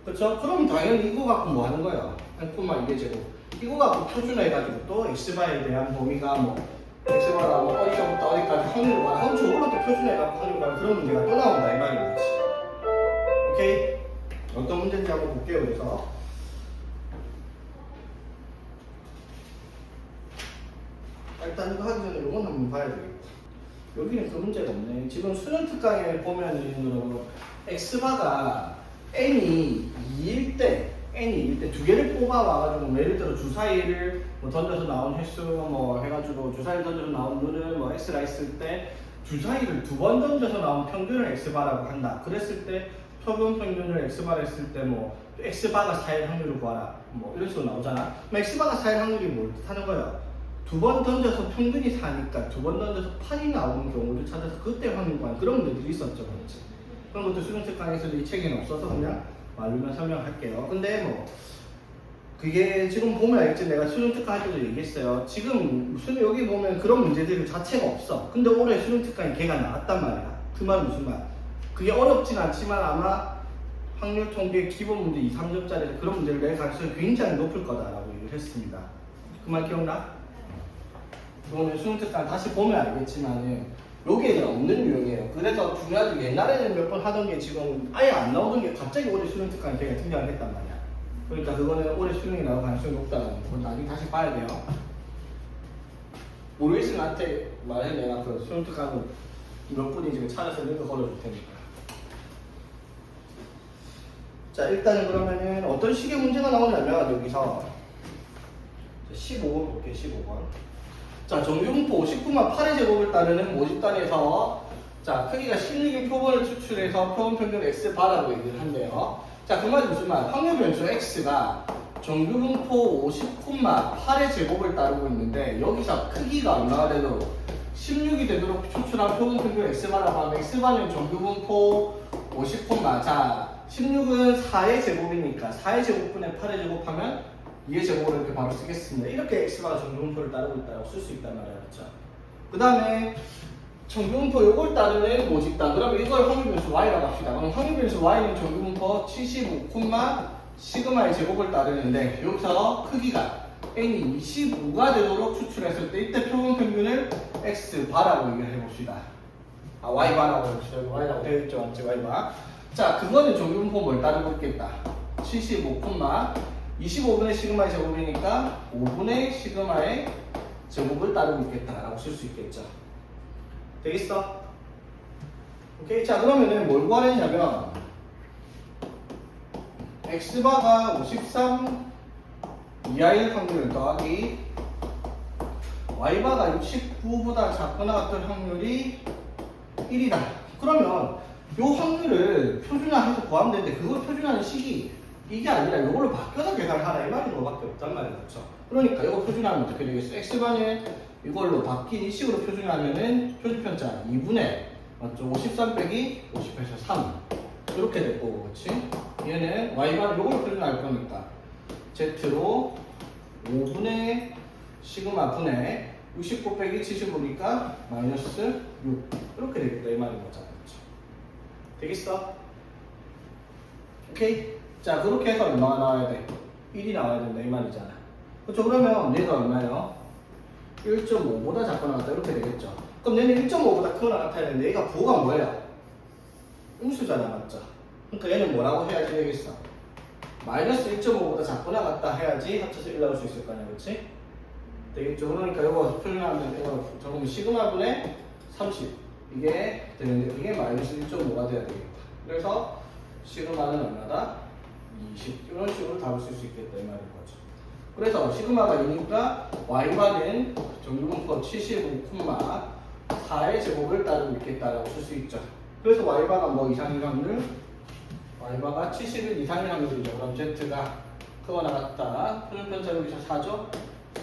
그렇죠? 그럼 당연히 이거 갖고 뭐 하는 거야? n, 2의 제곱. 이거 갖고 표준화해가지고 또 x바에 대한 범위가 뭐 x바가 뭐 어디서부터 어디까지 확률을 구하라. 그럼 저걸로 또 표준화해가지고 확률을 구하라. 그런 문제가 또 나온다. 이 말인 거지. 오케이? 어떤 문제인지 한번 볼게요. 그래서 일단 이거 하기 전에 이건 한번 봐야 되겠다. 여기는 그 문제가 없네. 지금 수능 특강에 보면은 여러분 x바가 n이 2일 때 두 개를 뽑아와가지고 뭐 예를 들어 주사위를 뭐 던져서 나온 횟수 뭐 해가지고 주사위를 던져서 나온 눈을 뭐 x라 했을 때 주사위를 두 번 던져서 나온 평균을 x바라고 한다. 그랬을 때 표본 평균을 x바라 했을 때 뭐 x바가 4일 확률을 구하라 뭐 이런 식으로 나오잖아. 그럼 x바가 4일 확률이 뭘 뜻하는 거야? 두 번 던져서 평균이 4니까 두 번 던져서 8이 나오는 경우를 찾아서 그때 확률 구하는 그런 문제들이 있었죠. 그렇지? 그런 것도 수능 특강에서도 이 책에는 없어서 그냥 말로만 설명할게요. 근데 뭐 그게 지금 보면 알겠지. 내가 수능 특강 할 때도 얘기했어요. 지금 수능 여기 보면 그런 문제들 자체가 없어. 근데 올해 수능 특강에 걔가 나왔단 말이야. 그 말은 무슨 말? 그게 어렵진 않지만 아마 확률 통계 기본 문제 2, 3점짜리 그런 문제를 낼 가능성이 굉장히 높을 거다라고 얘기를 했습니다. 그 말 기억나? 이거는 수능 특강 다시 보면 알겠지만은 여기에는 없는 유형이에요. 그래서 중요하죠. 옛날에는 몇 번 하던 게 지금 아예 안 나오던 게 갑자기 올해 수능 특강에 되게 등장을 했단 말이야. 그러니까 그거는 올해 수능이 나올 가능성이 높다는 거. 그건 나중에 다시 봐야 돼요. 모르겠으면 나한테 말해. 내가 그 수능 특강을 몇 분이 지금 찾아서 링크 걸어줄 테니까. 자, 일단은 그러면은 어떤 식의 문제가 나오냐면 여기서 15번 볼게요. 15번. 자, 정규분포 59만 8의 제곱을 따르는 모집단에서 자, 크기가 16인 표본을 추출해서 표본 평균 x바라고 얘기를 한대요. 자, 그 말이 무슨 말? 확률 변수 x가 정규분포 59만 8의 제곱을 따르고 있는데 여기서 크기가 얼마가 되도록 16이 되도록 추출한 표본 평균 x바라고 하면 x바는 정규분포 59만 자, 16은 4의 제곱이니까 4의 제곱분의 8의 제곱하면 2의 제곱을 이렇게 바로 쓰겠습니다. 이렇게 x바가 정규분포를 따르고 있다고 쓸 수 있단 말이에요. 그렇죠? 그 다음에 정규분포 요걸 따르는 모집단. 그러면 이걸 확률변수 y라고 합시다. 그럼 확률변수 y는 정규분포 75, 시그마의 제곱을 따르는데 여기서 크기가 n이 25가 되도록 추출했을 때 이때 표본 평균을 x바라고 얘기를 해봅시다. 아 y바라고 해봅시다. y라고 되어있죠. 맞지? y바. 자 그거는 정규분포 뭘 따르고 있겠다. 75, 25분의 시그마의 제곱이니까 5분의 시그마의 제곱을 따르고 있겠다라고 쓸 수 있겠죠. 되겠어? 오케이. 자 그러면은 뭘 구하랬냐면 x바가 53 이하일 확률 더하기 y바가 69보다 작거나 같은 확률이 1이다. 그러면 요 확률을 표준화해서 구하면 되는데 그걸 표준화하는 식이 이게 아니라 이걸로 바뀌어서 계산을 하라 이 말이 너밖에 없단 말이야. 그렇죠? 그러니까 이거 표준화하면 어떻게 되겠어? x반을 이걸로 바뀐 이 식으로 표준화하면은 표준편차 2분의 맞죠? 53 빼기 50에서 3 이렇게 될 거고 그렇지? 얘는 y반을 이걸로 표준화할 거니까 z로 5분의 시그마 분의 69 빼기 75니까 마이너스 6 이렇게 되겠다 이 말인 거잖아. 그렇죠? 되겠어? 오케이? 자 그렇게 해서 얼마가 나와야 돼? 1이 나와야 된다 이 말이잖아. 그렇죠? 그러면 얘가 얼마예요? 1.5보다 작거나 같다 이렇게 되겠죠. 그럼 얘는 1.5보다 크거나 같아야 되는데 얘가 부호가 뭐예요? 음수잖아 맞죠? 그러니까 얘는 뭐라고 해야지 되겠어? 마이너스 1.5보다 작거나 같다 해야지 합쳐서 1 나올 수 있을 거 아니야 그렇지? 되겠죠? 그러니까 이거 표현하면 이거 적으면 시그마분의 30 이게 되는데 이게 마이너스 1.5가 돼야 되겠다. 그래서 시그마는 얼마다? 20 이런 식으로 답을 쓸 수 있겠다 이 말인 거죠. 그래서 시그마가 2니까 y바는 정규분포 75,4의 제곱을 따르고 있겠다라고 쓸 수 있죠. 그래서 y바가 뭐 이상일 확률? y바가 71 이상일 확률이죠. 그럼 z가 크거나 같다. 표준편차 여기서 4죠?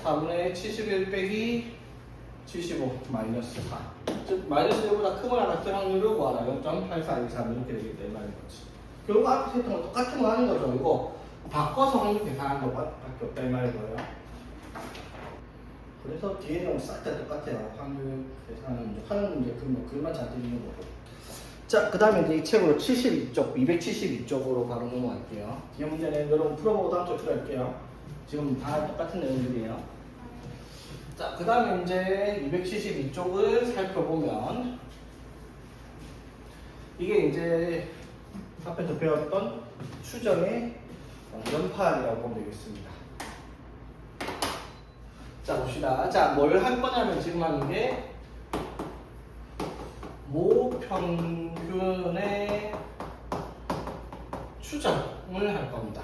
4분의 71 빼기 75 마이너스 4. 즉 마이너스 1보다 크거나 같은 확률을 구하라. 0.8423 이렇게 되겠다 이 말인 거지. 결국 앞에서 했던 거 똑같은 거 하는 거죠. 이거 바꿔서 확률 계산하는 것밖에 없다 이 말인 거예요. 그래서 뒤에는 싹 다 똑같아요. 확률 계산하는 문제, 하는 문제 글만 잘 들리는 거고. 자, 그 다음에 이제 이 책으로 72쪽, 272쪽으로 바로 넘어갈게요. 뒤에 문제는 여러분 풀어보고 다음 주 풀어할게요. 지금 다 똑같은 내용들이에요. 자, 그 다음에 이제 272쪽을 살펴보면 이게 이제 앞에서 배웠던 추정의 연판이라고 보면 되겠습니다. 자, 봅시다. 자, 뭘 할 거냐면 지금 하는 게 모평균의 추정을 할 겁니다.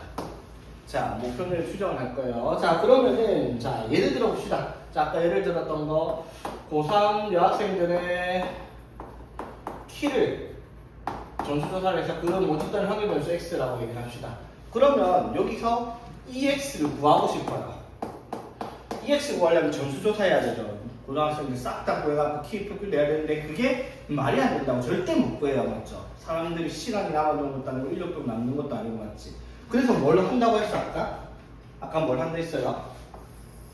자, 모평균의 추정을 할 거예요. 자, 그러면은 자, 예를 들어 봅시다. 자, 아까 예를 들었던 거 고3 여학생들의 키를 전수조사를 해서 그 모집단 확률변수 x라고 얘기를 합시다. 그러면 여기서 EX를 구하고 싶어요. EX 구하려면 전수조사해야 되죠. 고등학생들 싹 다 구해갖고 키 표기 내야 되는데 그게 말이 안 된다고 절대 못 구해요. 맞죠? 사람들이 시간이 남아도는 것도 아니고 인력도 남는 것도 아니고 맞지? 그래서 뭘 한다고 했어 아까? 아까 뭘 한다 했어요?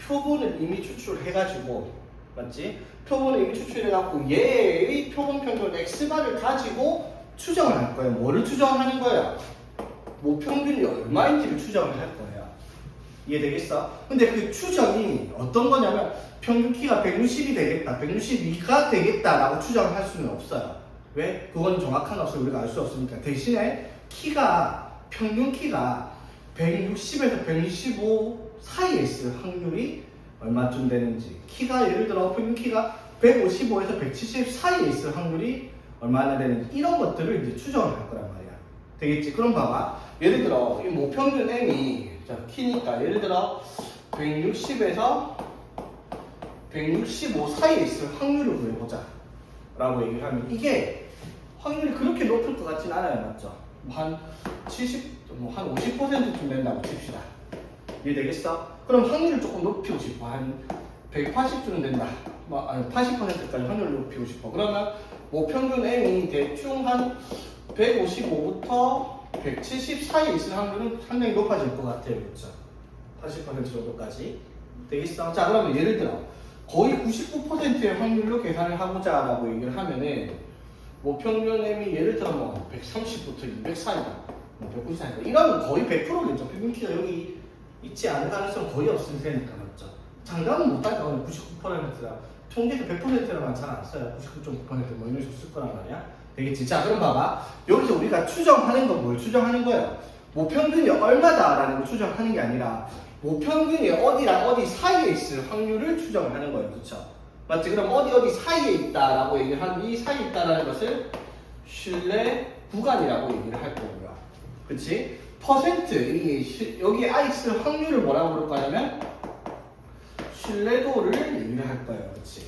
표본을 이미 추출해가지고 맞지? 표본을 이미 추출해갖고 얘의 표본 평균 x바를 가지고 추정을 할 거예요. 뭐를 추정하는 거예요? 모평균이 얼마인지를 추정을 할 거예요. 이해되겠어? 근데 그 추정이 어떤 거냐면 평균 키가 160이 되겠다, 162가 되겠다라고 추정을 할 수는 없어요. 왜? 그건 정확한 값을 우리가 알 수 없으니까. 대신에 키가 평균 키가 160에서 165 사이에 있을 확률이 얼마쯤 되는지, 키가 예를 들어 평균 키가 155에서 170 사이에 있을 확률이 얼마나 되는지 이런 것들을 이제 추정을 할 거란 말이야. 되겠지? 그럼 봐봐. 예를 들어 이 모평균 m이 자, 키니까 예를 들어 160에서 165 사이에 있을 확률을 구해보자 라고 얘기를 하면 이게 확률이 그렇게 높을 것 같진 않아요. 맞죠? 한 70, 한 50%쯤 된다고 칩시다. 이해되겠어? 그럼 확률을 조금 높이고 싶어. 한 180쯤 된다. 아니 80%까지 확률을 높이고 싶어. 그러면 모평균 m이 대충 한 155부터 170 사이에 있을 확률은 상당히 높아질 것 같아요. 그렇죠? 80% 정도까지 되겠어? 자, 그러면 예를 들어 거의 99%의 확률로 계산을 하고자 라고 얘기를 하면은 뭐 평균 M이 예를 들어 뭐 130부터 200 사이다, 뭐 190 사이다 이러면 거의 100%겠죠. 평균 T가 여기 있지 않을 가능성은 거의 없을 테니까 맞죠. 장담은 못할 거는 99%라 통계도 100%라만 잘 안 써요. 99.9%뭐 이런 식으로 쓸 거란 말이야. 되겠지. 자 그럼 봐봐. 여기서 우리가 추정하는 건 뭘 추정하는 거예요? 모평균이 얼마다라는 걸 추정하는 게 아니라 모평균이 어디랑 어디 사이에 있을 확률을 추정을 하는 거예요. 그렇죠? 맞지? 그럼 어디 사이에 있다라고 얘기를 하는 이 사이에 있다라는 것을 신뢰 구간이라고 얘기를 할 거고요. 그치? 퍼센트, 여기 I 있을 확률을 뭐라고 부를 거냐면 신뢰도를 얘기를 할 거예요. 그치?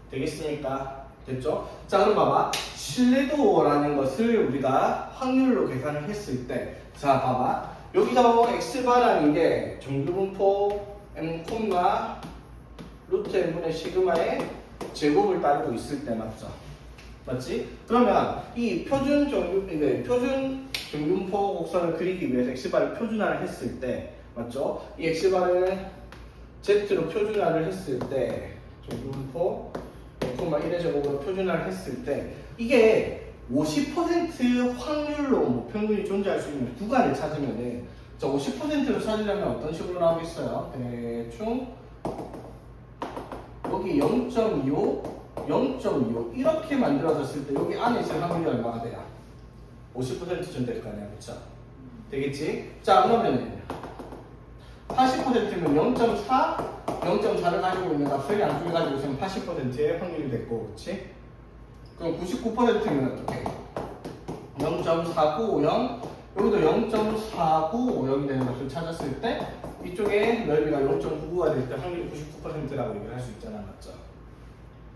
되겠습니까? 됐죠? 자 그럼 봐봐. 신뢰도라는 것을 우리가 확률로 계산을 했을 때 자 봐봐. 여기서 x바라는 게 정규분포 m, 루트 n분의 시그마의 제곱을 따르고 있을 때 맞죠? 맞지? 그러면 이 표준 정규분포 곡선을 그리기 위해서 x바를 표준화를 했을 때 맞죠? 이 x바를 z로 표준화를 했을 때 정규분포 1의 제곱으로 표준화를 했을 때 이게 50% 확률로 뭐 평균이 존재할 수 있는 구간을 찾으면은 자 50%를 찾으려면 어떤 식으로 나오겠어요? 대충 여기 0.25, 0.25 이렇게 만들어졌을 때 여기 안에 있을 확률이 얼마가 돼요? 50% 존재할 거 아니야, 그쵸? 되겠지? 자 그러면은 80%면 0.4, 0.4를 가지고 있는 값을 양쪽에 가지고 있으면 80%의 확률이 됐고, 그렇지? 그럼 99%면 어떻게? 0.4950 여기도 0.4950이 되는 값을 찾았을 때 이쪽에 넓이가 0.99가 될 때 확률이 99%라고 얘기를 할 수 있잖아, 맞죠?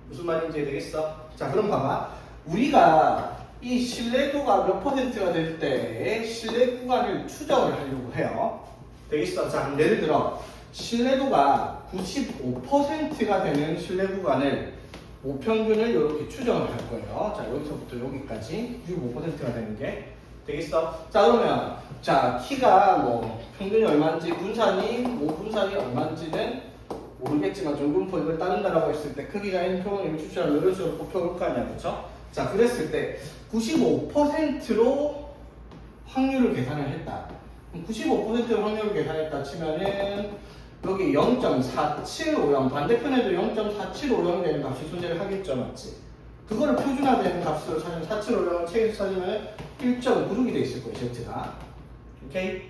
무슨 말인지 되겠어? 자, 그럼 봐봐. 우리가 이 신뢰도가 몇 퍼센트가 될 때의 신뢰 구간을 추정을 하려고 해요. 되겠어? 자, 예를 들어 신뢰도가 95%가 되는 신뢰 구간을 모평균을 이렇게 추정을 할 거예요. 자, 여기서부터 여기까지 95%가 되는 게 되겠어? 자, 그러면 자, t가 뭐 평균이 얼마인지 모분산이 얼마인지는 모르겠지만 정분포 이걸 따른다라고 했을 때 크기가 n 표본을 추출하면 이런 식으로 뽑혀올 거 아니야, 그렇죠? 자, 그랬을 때 95%로 확률을 계산을 했다. 95% 확률을 계산했다 치면은 여기 0.4750 반대편에도 0.4750 되는 값이 존재를 하겠죠, 맞지? 그거를 표준화되는 값으로 찾으면 4750을 책에서 찾으면 1.96이 돼 있을 거예요, Z가. 오케이?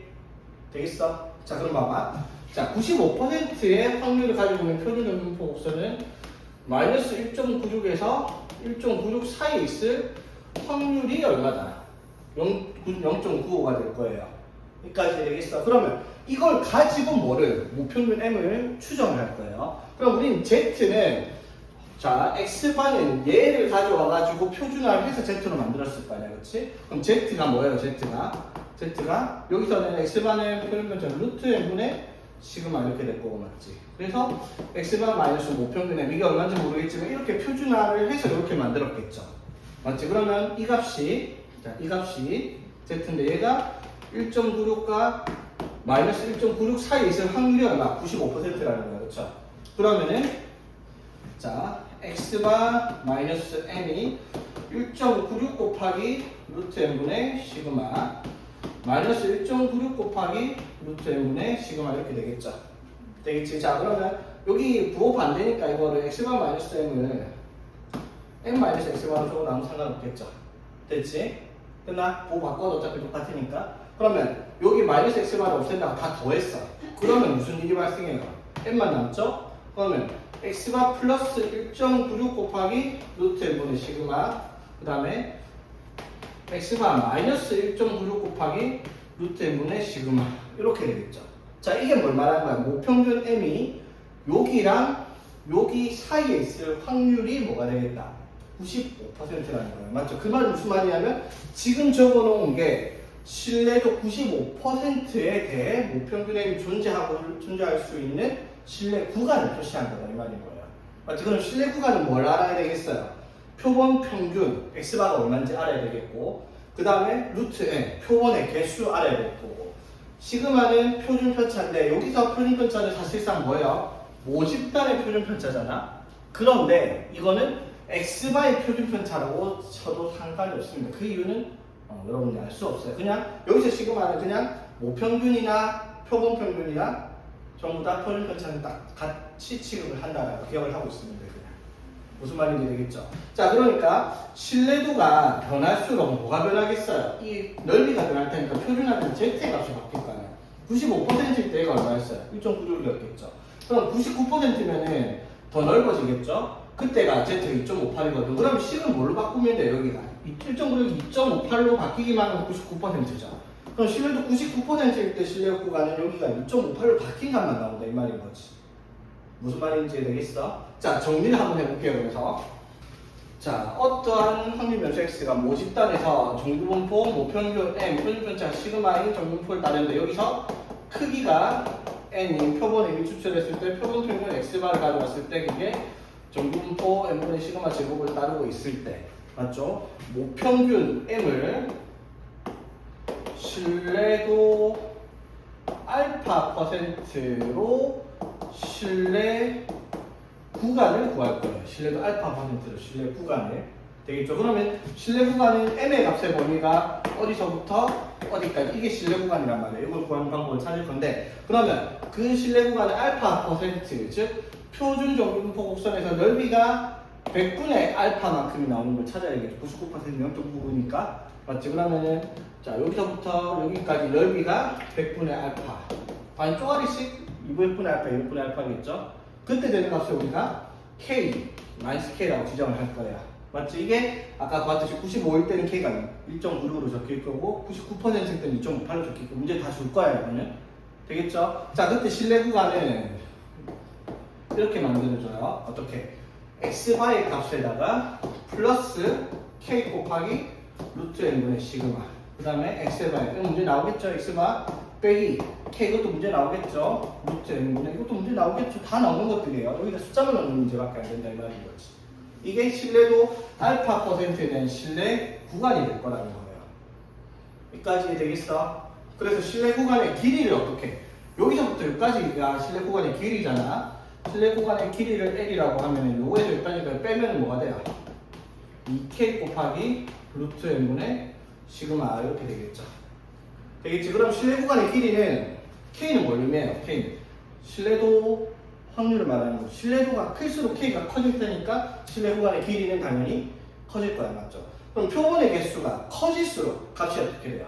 되겠어? 자, 그럼 봐봐. 자, 95%의 확률을 가지고 있는 표준 정분포 곡선은 마이너스 1.96에서 1.96 사이에 있을 확률이 얼마다? 0.95가 될 거예요. 여기까지 되겠어. 그러면 이걸 가지고 모평균 m을 추정을 할 거예요. 그럼 우린 z는 자 x반은 얘를 가져와 가지고 표준화를 해서 z로 만들었을 거 아니야, 그렇지? 그럼 z가 뭐예요? z가 여기서는 x반의 표준변처럼 루트 n분의 시그마 이렇게 될 거고, 맞지? 그래서 x반 마이너스 모평균 m 이게 얼마인지 모르겠지만 이렇게 표준화를 해서 이렇게 만들었겠죠, 맞지? 그러면 이 값이 z인데 얘가 1.96과 마이너스 1.96 사이에 있을 확률이 얼마? 95%라는 거예요, 그렇죠? 그러면은 자 x바 마이너스 n이 1.96 곱하기 루트 n분의 시그마 마이너스 1.96 곱하기 루트 n분의 시그마 이렇게 되겠죠? 되겠지? 자 그러면 여기 부호 반대니까 이거를 x바 마이너스 m을 n 마이너스 x바로 적어도 아무 상관없겠죠? 됐지? 끝나? 부호 바꿔도 어차피 똑같으니까. 그러면 여기 마이너스 x바를 없앤다고 다 더했어. 그러면 무슨 일이 발생해요? n만 남죠? 그러면 x바 플러스 1.96 곱하기 루트 n분의 시그마 그 다음에 x바 마이너스 1.96 곱하기 루트 n분의 시그마 이렇게 되겠죠. 자 이게 뭘 말하는 거야? 모평균 m이 여기랑 여기 사이에 있을 확률이 뭐가 되겠다? 95%라는 거예요. 맞죠? 그 말은 무슨 말이냐면 지금 적어놓은 게 신뢰도 95%에 대해 모평균 m이 존재할 수 있는 신뢰 구간을 표시한 거다 이 말인 거예요. 맞죠? 그럼 신뢰 구간은 뭘 알아야 되겠어요? 표본 평균 x바가 얼마인지 알아야 되겠고 그 다음에 루트 n 표본의 개수 알아야 되겠고 시그마는 표준 편차인데 여기서 표준 편차는 사실상 뭐예요? 모집단의 표준편차잖아. 그런데 이거는 x바의 표준편차라고 쳐도 상관이 없습니다. 그 이유는 여러분이 알 수 없어요. 그냥 여기서 시그마는 그냥 모평균이나 표본평균이나 전부 다 표준편차는 딱 같이 취급을 한다라고 기억을 하고 있습니다. 그냥. 무슨 말인지 되겠죠? 자, 그러니까 신뢰도가 변할수록 뭐가 변하겠어요? 이 넓이가 변할 테니까 표준화된 Z의 값이 바뀔 거 아니에요. 95%일 때가 얼마였어요? 1.96이었겠죠. 그럼 99%면은 더 넓어지겠죠? 그때가 Z가 2.58이거든. 그럼 C는 뭘로 바꾸면 돼요, 여기가? 1.96이 2.58로 바뀌기만 하면 99%죠. 그럼 신뢰도 99%일 때 신뢰 구간은 여기가 2.58로 바뀐 값만 나온다, 이 말인 거지. 무슨 말인지 되겠어? 자, 정리를 한번 해볼게요, 그래서. 자, 어떠한 확률 변수 x가 모집단에서 정규분포, 모평균 m, 표준편차 시그마인 정규분포를 따르는데 여기서 크기가 n인 표본 m이 추출했을 때 표본평균 x바를 가져왔을 때 그게 정규분포 m분의 시그마 제곱을 따르고 있을 때 맞죠? 모평균 m을 신뢰도 알파 %로 신뢰 구간을 구할 거예요. 신뢰도 알파 %로 신뢰 구간을. 되겠죠? 그러면 신뢰 구간은 m의 값의 범위가 어디서부터 어디까지 이게 신뢰 구간이란 말이에요. 이걸 구하는 방법을 찾을 건데 그러면 그 신뢰 구간의 알파 %, 즉 표준 정규분포 곡선에서 넓이가 100분의 알파만큼이 나오는 걸 찾아야 되겠죠. 99%는 0.99니까 맞지? 그러면은 자 여기서부터 여기까지 넓이가 100분의 알파 반 쪼가리씩 200분의 알파, 200분의 알파겠죠? 그때 되는 값을 우리가 K, K라고 지정을 할 거예요. 맞지? 이게 아까 봤듯이 95일 때는 K가 1.96으로 적힐 거고 99%일 때는 2.58로 적힐 거고 문제 다 줄 거예요, 이거는. 되겠죠? 자, 그때 신뢰 구간은 이렇게 만들어줘요. 어떻게? x바의 값에다가 플러스 K 곱하기 루트 n분의 시그마 그 다음에 x바의 문제 나오겠죠? x바 빼기 K 이것도 문제 나오겠죠? 루트 n분의 이것도 문제 나오겠죠? 다 나오는 것들이에요. 여기다 숫자만 넣는 문제밖에 안 된다 이 말인 거지. 이게 신뢰도 알파 %에 대한 신뢰 구간이 될 거라는 거예요. 여기까지 되겠어? 그래서 신뢰 구간의 길이를 어떻게? 여기서부터 여기까지가 신뢰 구간의 길이잖아. 신뢰 구간의 길이를 L이라고 하면 요거에서 여기까지 빼면 뭐가 돼요? 2K 곱하기 루트 n분의 시그마 이렇게 되겠죠. 되겠지? 그럼 신뢰 구간의 길이는 K는 뭘 의미해요? K는 신뢰도 확률을 말하는 거죠. 신뢰도가 클수록 K가 커질 테니까 신뢰 구간의 길이는 당연히 커질 거야, 맞죠? 그럼 표본의 개수가 커질수록 값이 어떻게 돼요?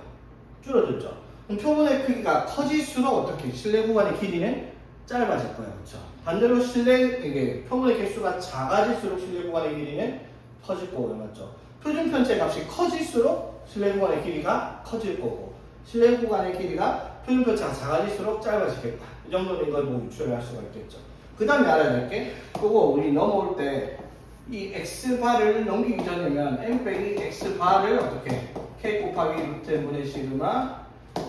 줄어들죠. 그럼 표본의 크기가 커질수록 어떻게? 신뢰 구간의 길이는 짧아질 거예요, 그렇죠? 반대로 이게 표본의 개수가 작아질수록 신뢰 구간의 길이는 커질 거고요, 맞죠? 표준 편차의 값이 커질수록 신뢰 구간의 길이가 커질 거고, 신뢰 구간의 길이가 표준 편차가 작아질수록 짧아지겠다. 이 정도는 이걸 뭐 유추를 할 수가 있겠죠. 그 다음에 알아야 될 게, 그거 우리 넘어올 때 이 x바를 넘기기 전이면 m 빼기 x바를 어떻게? k 곱하기 루트 n분의 시그마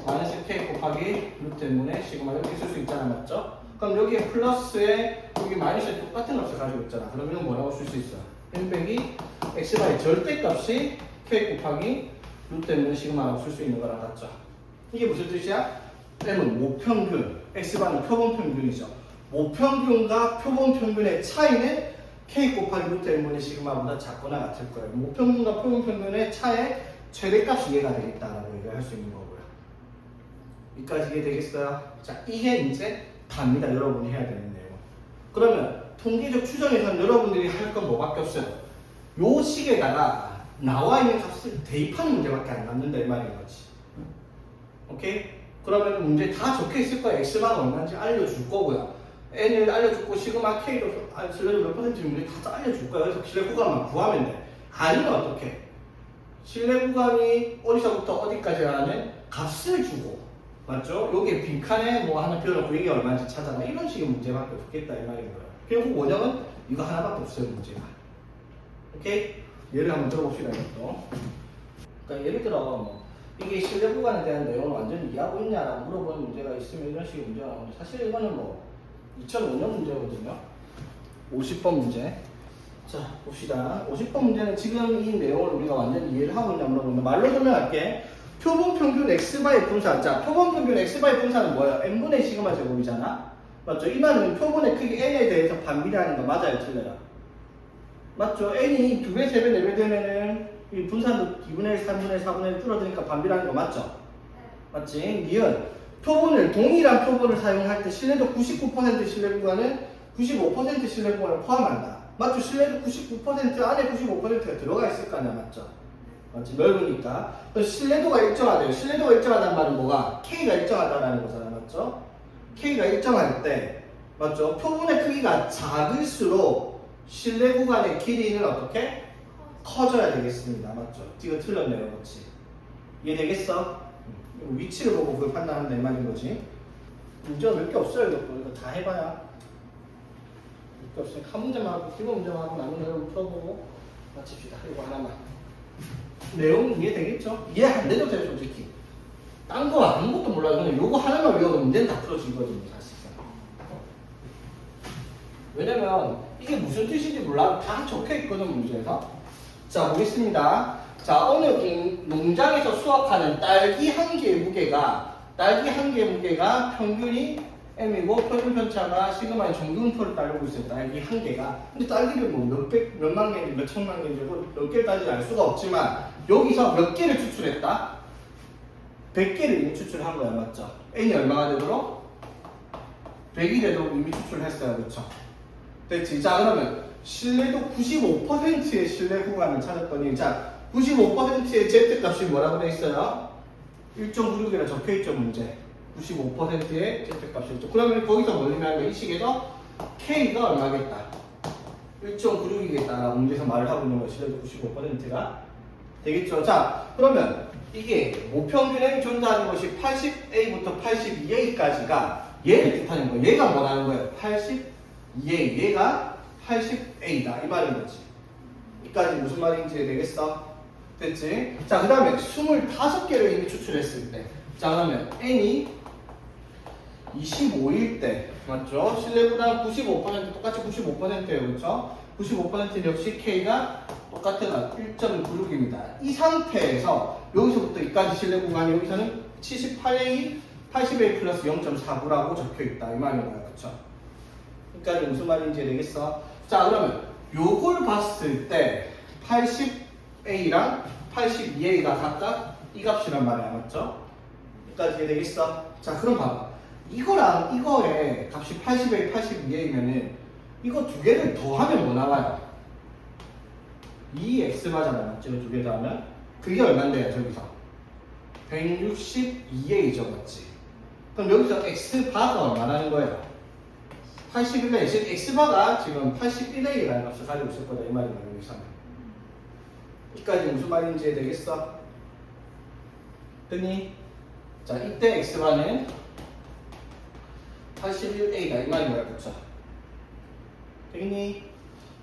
마이너스 k 곱하기 루트 n분의 시그마 이렇게 쓸 수 있잖아, 맞죠? 그럼 여기에 플러스에 여기 마이너스에 똑같은 값을 가지고 있잖아. 그러면 뭐라고 쓸 수 있어? m 빼기 x바의 절대값이 k 곱하기 루트 n분의 시그마라고 쓸 수 있는 거랑 같죠? 이게 무슨 뜻이야? m은 모평균, x바는 표본평균이죠. 모평균과 표본평균의 차이는 k 곱하기 루트 n분의 시그마보다 작거나 같을 거예요. 모평균과 표본평균의 차의 최대값이 이해가 되겠다라고 얘기를 할 수 있는 거고요. 여기까지 이해되겠어요? 자, 이게 이제 답니다. 여러분이 해야 되는 내용. 그러면 통계적 추정에서는 여러분들이 할 건 뭐밖에 없어요. 요 식에다가 나와 있는 값을 대입하는 문제밖에 안 남는다 이 말인 거지. 오케이? 그러면 문제 다 적혀 있을 거야. x만 얼마인지 알려줄 거고요. n을 알려주고 시그마 k로 신뢰도 몇 %인지 문제 다 알려줄 거야. 그래서 신뢰 구간만 구하면 돼. 아니면 어떻게? 신뢰 구간이 어디서부터 어디까지 하는 값을 주고 맞죠? 여기에 빈칸에 뭐 하나 비워놓고 이게 얼마인지 찾아라. 이런 식의 문제밖에 없겠다 이 말인 거예요. 결국 원형은 이거 하나밖에 없어요, 문제가. 오케이? 예를 한번 들어봅시다, 이것도. 그러니까 예를 들어 뭐 이게 신뢰 구간에 대한 내용을 완전히 이해하고 있냐라고 물어보는 문제가 있으면 이런 식의 문제가 나오는데 사실 이거는 뭐 2005년 문제거든요. 50번 문제. 자, 봅시다. 50번 문제는 지금 이 내용을 우리가 완전히 이해를 하고 있냐 물어보면 말로 설명할게. 표본 평균 x바의 분산. 자, 표본 평균 x바의 분산은 뭐예요? n분의 시그마 제곱이잖아. 맞죠? 이 말은 표본의 크기 n에 대해서 반비례하는 거 맞아요, 틀려요? 맞죠? n이 2배, 3배, 4배 되면은 이 분산도 2분의 1, 3분의 1, 4분의 1 줄어드니까 반비례하는 거 맞죠? 맞지? 니은 표본을 동일한 표본을 사용할 때 신뢰도 99% 신뢰 구간은 95% 신뢰 구간을 포함한다. 맞죠? 신뢰도 99% 안에 95%가 들어가 있을 거 아니야, 맞죠? 맞지? 넓으니까. 그래서 신뢰도가 일정하대요. 신뢰도가 일정하다는 말은 뭐가? K가 일정하다라는 거잖아, 맞죠? K가 일정할 때, 맞죠? 표본의 크기가 작을수록 신뢰 구간의 길이는 어떻게? 커져야 되겠습니다. 맞죠? 이거 틀렸네요, 그렇지? 이해되겠어? 위치를 보고 그걸 판단한다 이 말인 거지. 문제가 몇 개 없어요, 이거 다 해봐야. 몇 개 없으니까 한 문제만 하고, 기본 문제만 하고, 남은 내용 풀어보고 마칩시다. 이거 하나만. 내용 이해되겠죠? 이해 안 돼도 돼요, 솔직히. 딴 거 아무것도 몰라요. 그냥 요거 하나만 외워도 문제는 다 풀어지거든요, 사실상. 왜냐면 이게 무슨 뜻인지 몰라도 다 적혀있거든, 문제에서. 자, 보겠습니다. 자, 어느 농장에서 수확하는 딸기 한 개의 무게가 평균이 m이고 표준 편차가 시그마의 정근표를 따르고 있어요. 딸기 한 개가. 근데 딸기를 뭐 몇만 개인지 몇 천만 개인지 몇 개까지 알 수가 없지만 여기서 몇 개를 추출했다? 100개를 이미 추출한 거야, 맞죠? n이 얼마가 되도록? 100이 되도록 이미 추출했어요, 그렇죠? 됐지? 자, 그러면 신뢰도 95%의 신뢰 구간을 찾았더니, 자, 95%의 Z값이 뭐라고 돼 있어요? 1.96이라 적혀있죠, 문제. 95%의 Z값이 있죠. 그러면 거기서 뭘 의미하는 거야? 이 식에서 K가 얼마겠다? 1.96이겠다라고 문제에서 말을 하고 있는 거야. 신뢰도 95%가. 되겠죠? 자, 그러면 이게 모평균에 존재하는 것이 80A부터 82A까지가 얘를 뜻하는 거예요. 얘가 뭐라는 거예요? 82A. 얘가 80A다. 이 말인 거지. 이까지 무슨 말인지 되겠어? 됐지? 자, 그 다음에 25개를 이미 추출했을 때. 자, 그러면 N이 25일 때. 맞죠? 신뢰보다 95% 똑같이 95%예요. 그렇죠? 95% 역시 K가 똑같은 1.96입니다. 이 상태에서 여기서부터 여기까지 신뢰 구간이 여기서는 78A, 80A 플러스 0.49라고 적혀있다. 이 말인 거야. 그렇죠? 여기까지 무슨 말인지 되겠어? 자, 그러면 요걸 봤을 때 80A랑 82A가 각각 이 값이란 말이야. 맞죠? 여기까지 되겠어? 자, 그럼 봐봐. 이거랑 이거의 값이 80A, 82A면은 이거 두 개를 더하면 뭐 나와요? 2x바잖아, 맞죠? 두 개 더하면 그게 얼만데요, 저기서? 162a죠, 맞지? 그럼 여기서 x바가 얼마라는 거예요? 81A, 즉 x바가 지금 81a라는 값을 가지고 있을 거다 이 말이에요, 여기서는. 여기까지 무슨 말인지 되겠어? 됐니? 자, 이때 x바는 81a다 이 말인 거야, 그쵸? 되겠니?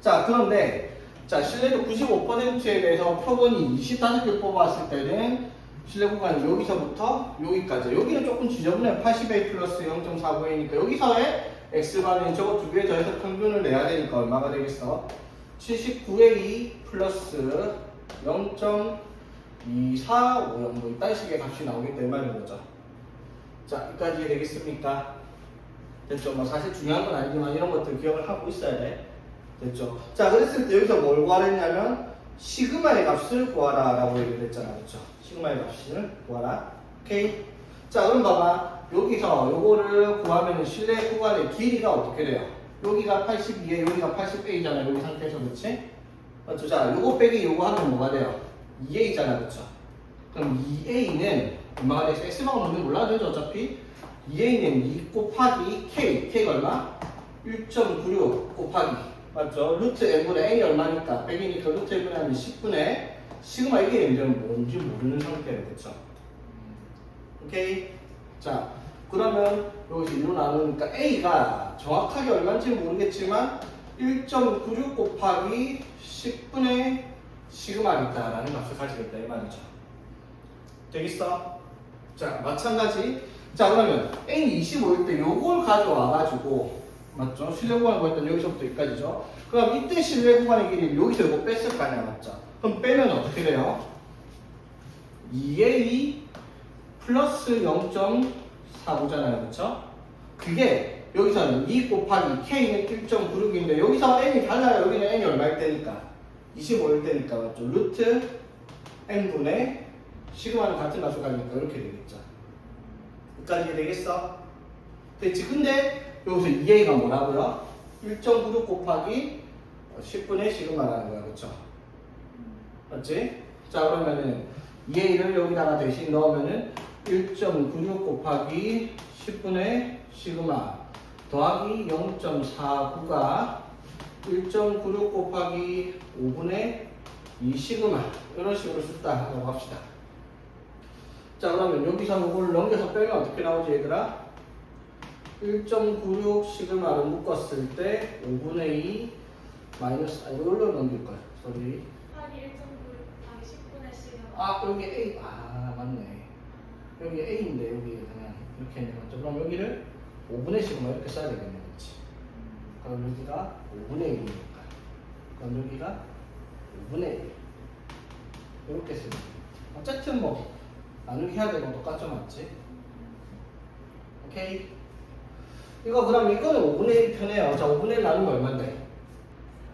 자, 그런데 자, 신뢰도 95%에 대해서 표본이 25개 뽑았을 때는 신뢰 구간이 여기서부터 여기까지. 여기는 조금 지저분해요. 80A 플러스 0.49A니까 여기서의 X바는 저거 두 개 더해서 평균을 내야 되니까 얼마가 되겠어? 79A 플러스 0.2450 뭐 이딴 식의 값이 나오기 때문에 거죠. 자, 여기까지 되겠습니까? 됐죠? 뭐 사실 중요한 건 아니지만 이런 것들 기억을 하고 있어야 돼. 됐죠? 자, 그랬을 때 여기서 뭘 구하랬냐면 시그마의 값을 구하라 라고 얘기를 했잖아. 그렇죠? 시그마의 값을 구하라. 오케이? 자, 그럼 봐봐. 여기서 요거를 구하면 실내 구간의 길이가 어떻게 돼요? 여기가 82에 여기가 80A잖아. 여기 상태에서. 그렇지? 맞죠? 자, 요거 빼기 요거 하면 뭐가 돼요? 2A잖아. 그렇죠? 그럼 2A는 얼마가 돼서 X방은 뭔지 몰라도 되죠? 어차피 2A는 2 곱하기 K. K가 얼마? 1.96 곱하기 맞죠? 루트 n분의 n이 얼마니까? 100이니까 루트 n분의 n이 10분의 시그마 이게 이제 뭔지 모르는 상태예요. 그쵸? 오케이? 자, 그러면 여기서 2로 나누니까 a가 정확하게 얼마인지 모르겠지만 1.96 곱하기 10분의 시그마겠다라는 값을 가지겠다 이 말이죠. 되겠어? 자, 마찬가지. 자, 그러면 n이 25일 때 요걸 가져와가지고 맞죠? 실내 구간을 구했던 여기서부터 여기까지죠. 그럼 이때 실내 구간의 길이를 여기서 이거 뺐을 거 아니야, 맞죠? 그럼 빼면 어떻게 돼요? 2a 플러스 0.49잖아요, 그쵸? 그게 여기서는 2 곱하기 k는 1.96인데 여기서 n이 달라요. 여기는 n이 얼마일 때니까 25일 때니까 맞죠? 루트 n분의 시그마는 같은 값수가니까 이렇게 되겠죠. 여기까지 이해되겠어? 됐지? 근데 여기서 2a가 뭐라고요? 1.96 곱하기 10분의 시그마라는 거야. 그쵸? 맞지? 자 그러면은 2a를 여기다가 대신 넣으면은 1.96 곱하기 10분의 시그마 더하기 0.49가 1.96 곱하기 5분의 2 시그마 이런 식으로 썼다라고 합시다. 자 그러면 여기서 이걸 넘겨서 빼면 어떻게 나오지 얘들아? 1.96 시그마를 묶었을 때 5분의 2 마이너스 이걸로 넘길 거야. 소리. 곱하기 1.9 곱하기 10분의 시그마. 아 여기 A 맞네. 여기 A인데 여기 그냥 이렇게 있는 거죠. 그럼 여기를 5분의 시그마 이렇게 써야 되겠네. 그렇지? 그럼 여기가 5분의 1이니까 그럼 여기가 5분의 1 이렇게 쓰면 어쨌든 뭐 나누기 해야 되고 똑같죠. 맞지? 오케이? 이거 그럼 이거는 5분의 1 편해요. 자 5분의 1 나누면 얼마인데?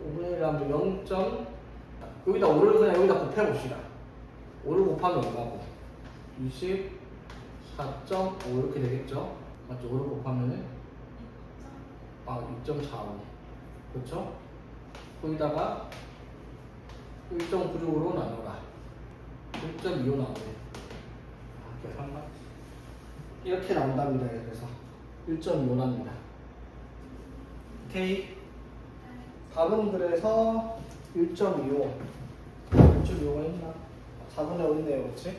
5분의 1 하면 0. 여기다 5를 그냥 여기다 곱해봅시다. 5를 곱하면 얼마고? 24.5 이렇게 되겠죠? 맞죠? 5를 곱하면은 2.45 그렇죠? 거기다가 1.96으로 나눠라 1.25 나오네. 계산만 이렇게 나온답니다. 그래서 1.25 납니다. 오케이? 답은 그래서 1.25 1.25가 있나? 4분의 5인데요. 그렇지?